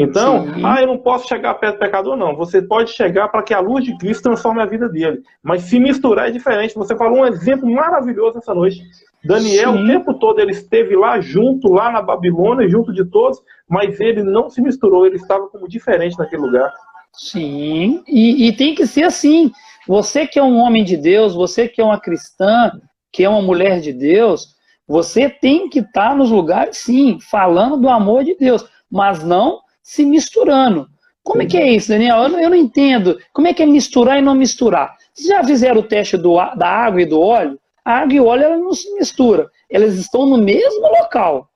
Então, Sim. eu não posso chegar perto do pecador, não. Você pode chegar para que a luz de Cristo transforme a vida dele. Mas se misturar é diferente. Você falou um exemplo maravilhoso essa noite. Daniel, Sim. o tempo todo, ele esteve lá junto, lá na Babilônia, junto de todos, mas ele não se misturou, ele estava como diferente naquele lugar. Sim, e tem que ser assim. Você que é um homem de Deus, você que é uma cristã, que é uma mulher de Deus, você tem que estar nos lugares, sim, falando do amor de Deus, mas não se misturando. Como é que é isso, Daniel? Eu não entendo. Como é que é misturar e não misturar? Vocês já fizeram o teste da água e do óleo? A água e o óleo elas não se misturam. Elas estão no mesmo local,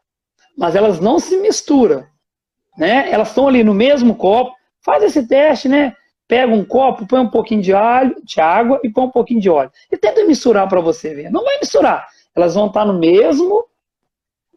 mas elas não se misturam, né? Elas estão ali no mesmo copo. Faz esse teste, né? Pega um copo, põe um pouquinho de água e põe um pouquinho de óleo. E tenta misturar para você ver. Não vai misturar. Elas vão estar no mesmo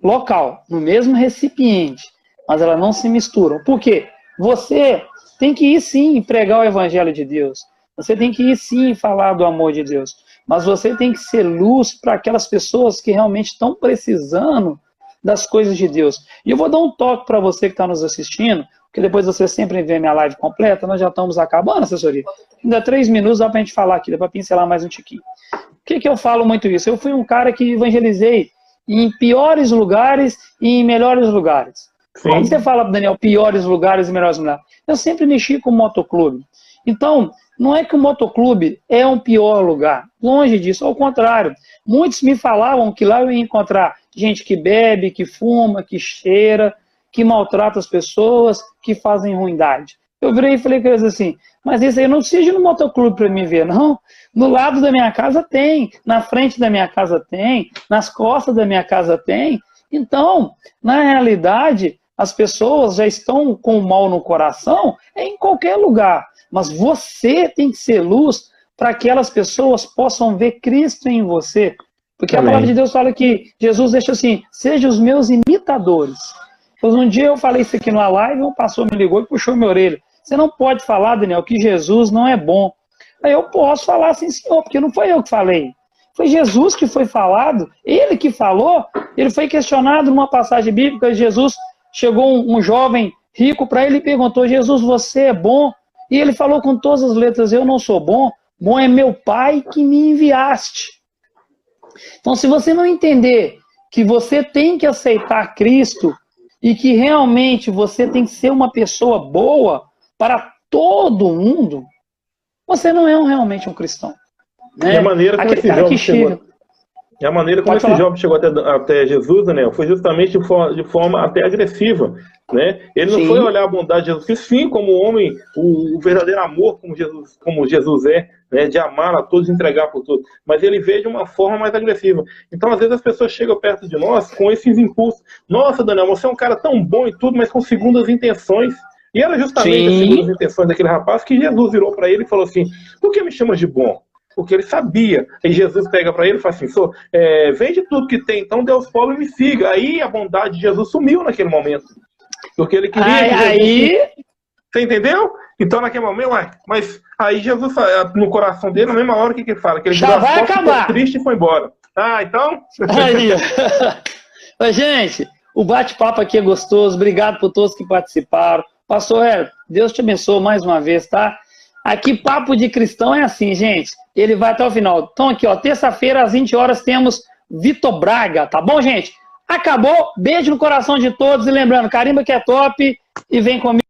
local, no mesmo recipiente, mas elas não se misturam. Por quê? Você tem que ir sim pregar o evangelho de Deus. Você tem que ir sim falar do amor de Deus. Mas você tem que ser luz para aquelas pessoas que realmente estão precisando das coisas de Deus. E eu vou dar um toque para você que está nos assistindo, porque depois você sempre vê minha live completa, nós já estamos acabando, assessoria. Ainda 3 minutos dá para a gente falar aqui, dá para pincelar mais um tiquinho. Por que eu falo muito isso? Eu fui um cara que evangelizei em piores lugares e em melhores lugares. Sim. Quando você fala, Daniel, piores lugares e melhores lugares, eu sempre mexi com o motoclube. Então, não é que o motoclube é um pior lugar. Longe disso, ao contrário. Muitos me falavam que lá eu ia encontrar gente que bebe, que fuma, que cheira, que maltrata as pessoas, que fazem ruindade. Eu virei e falei com eles assim, mas isso aí eu não preciso ir no motoclube para me ver, não. No lado da minha casa tem, na frente da minha casa tem, nas costas da minha casa tem. Então, na realidade, as pessoas já estão com o mal no coração em qualquer lugar. Mas você tem que ser luz para que aquelas pessoas possam ver Cristo em você. Porque Amém. A palavra de Deus fala que Jesus deixa assim, sejam os meus imitadores. Pois um dia eu falei isso aqui numa live, um pastor me ligou e puxou minha orelha. Você não pode falar, Daniel, que Jesus não é bom. Aí eu posso falar assim, senhor, porque não foi eu que falei. Foi Jesus que foi falado, ele que falou. Ele foi questionado numa passagem bíblica, Jesus chegou um jovem rico para ele e perguntou, Jesus, você é bom? E ele falou com todas as letras, eu não sou bom, bom é meu Pai que me enviaste. Então, se você não entender que você tem que aceitar Cristo e que realmente você tem que ser uma pessoa boa para todo mundo, você não é realmente um cristão. Né? E a maneira como esse jovem chegou, chegou até Jesus, Daniel, foi justamente de forma até agressiva. Né? Ele não foi olhar a bondade de Jesus, sim, como homem, o verdadeiro amor como Jesus é, né? De amar a todos e entregar por todos, mas ele veio de uma forma mais agressiva. Então, às vezes, as pessoas chegam perto de nós com esses impulsos. Nossa, Daniel, você é um cara tão bom e tudo, mas com segundas intenções. E era justamente as segundas intenções daquele rapaz que Jesus virou para ele e falou assim, por que me chamas de bom? Porque ele sabia. Aí Jesus pega para ele e fala assim, vende tudo que tem, então dê aos pobres e me siga. Aí a bondade de Jesus sumiu naquele momento. Porque ele queria que Jesus... Você entendeu? Então naquele momento, mas aí Jesus, no coração dele, na mesma hora, o que ele fala? Que ele já vai acabar. Ficou triste e foi embora. Então... Aí. Gente, o bate-papo aqui é gostoso. Obrigado por todos que participaram. Pastor Hélio, Deus te abençoe mais uma vez, tá? Aqui, Papo de Cristão é assim, gente. Ele vai até o final. Então aqui, ó, terça-feira, às 20 horas, temos Vitor Braga, tá bom, gente? Acabou. Beijo no coração de todos. E lembrando, carimba que é top. E vem comigo.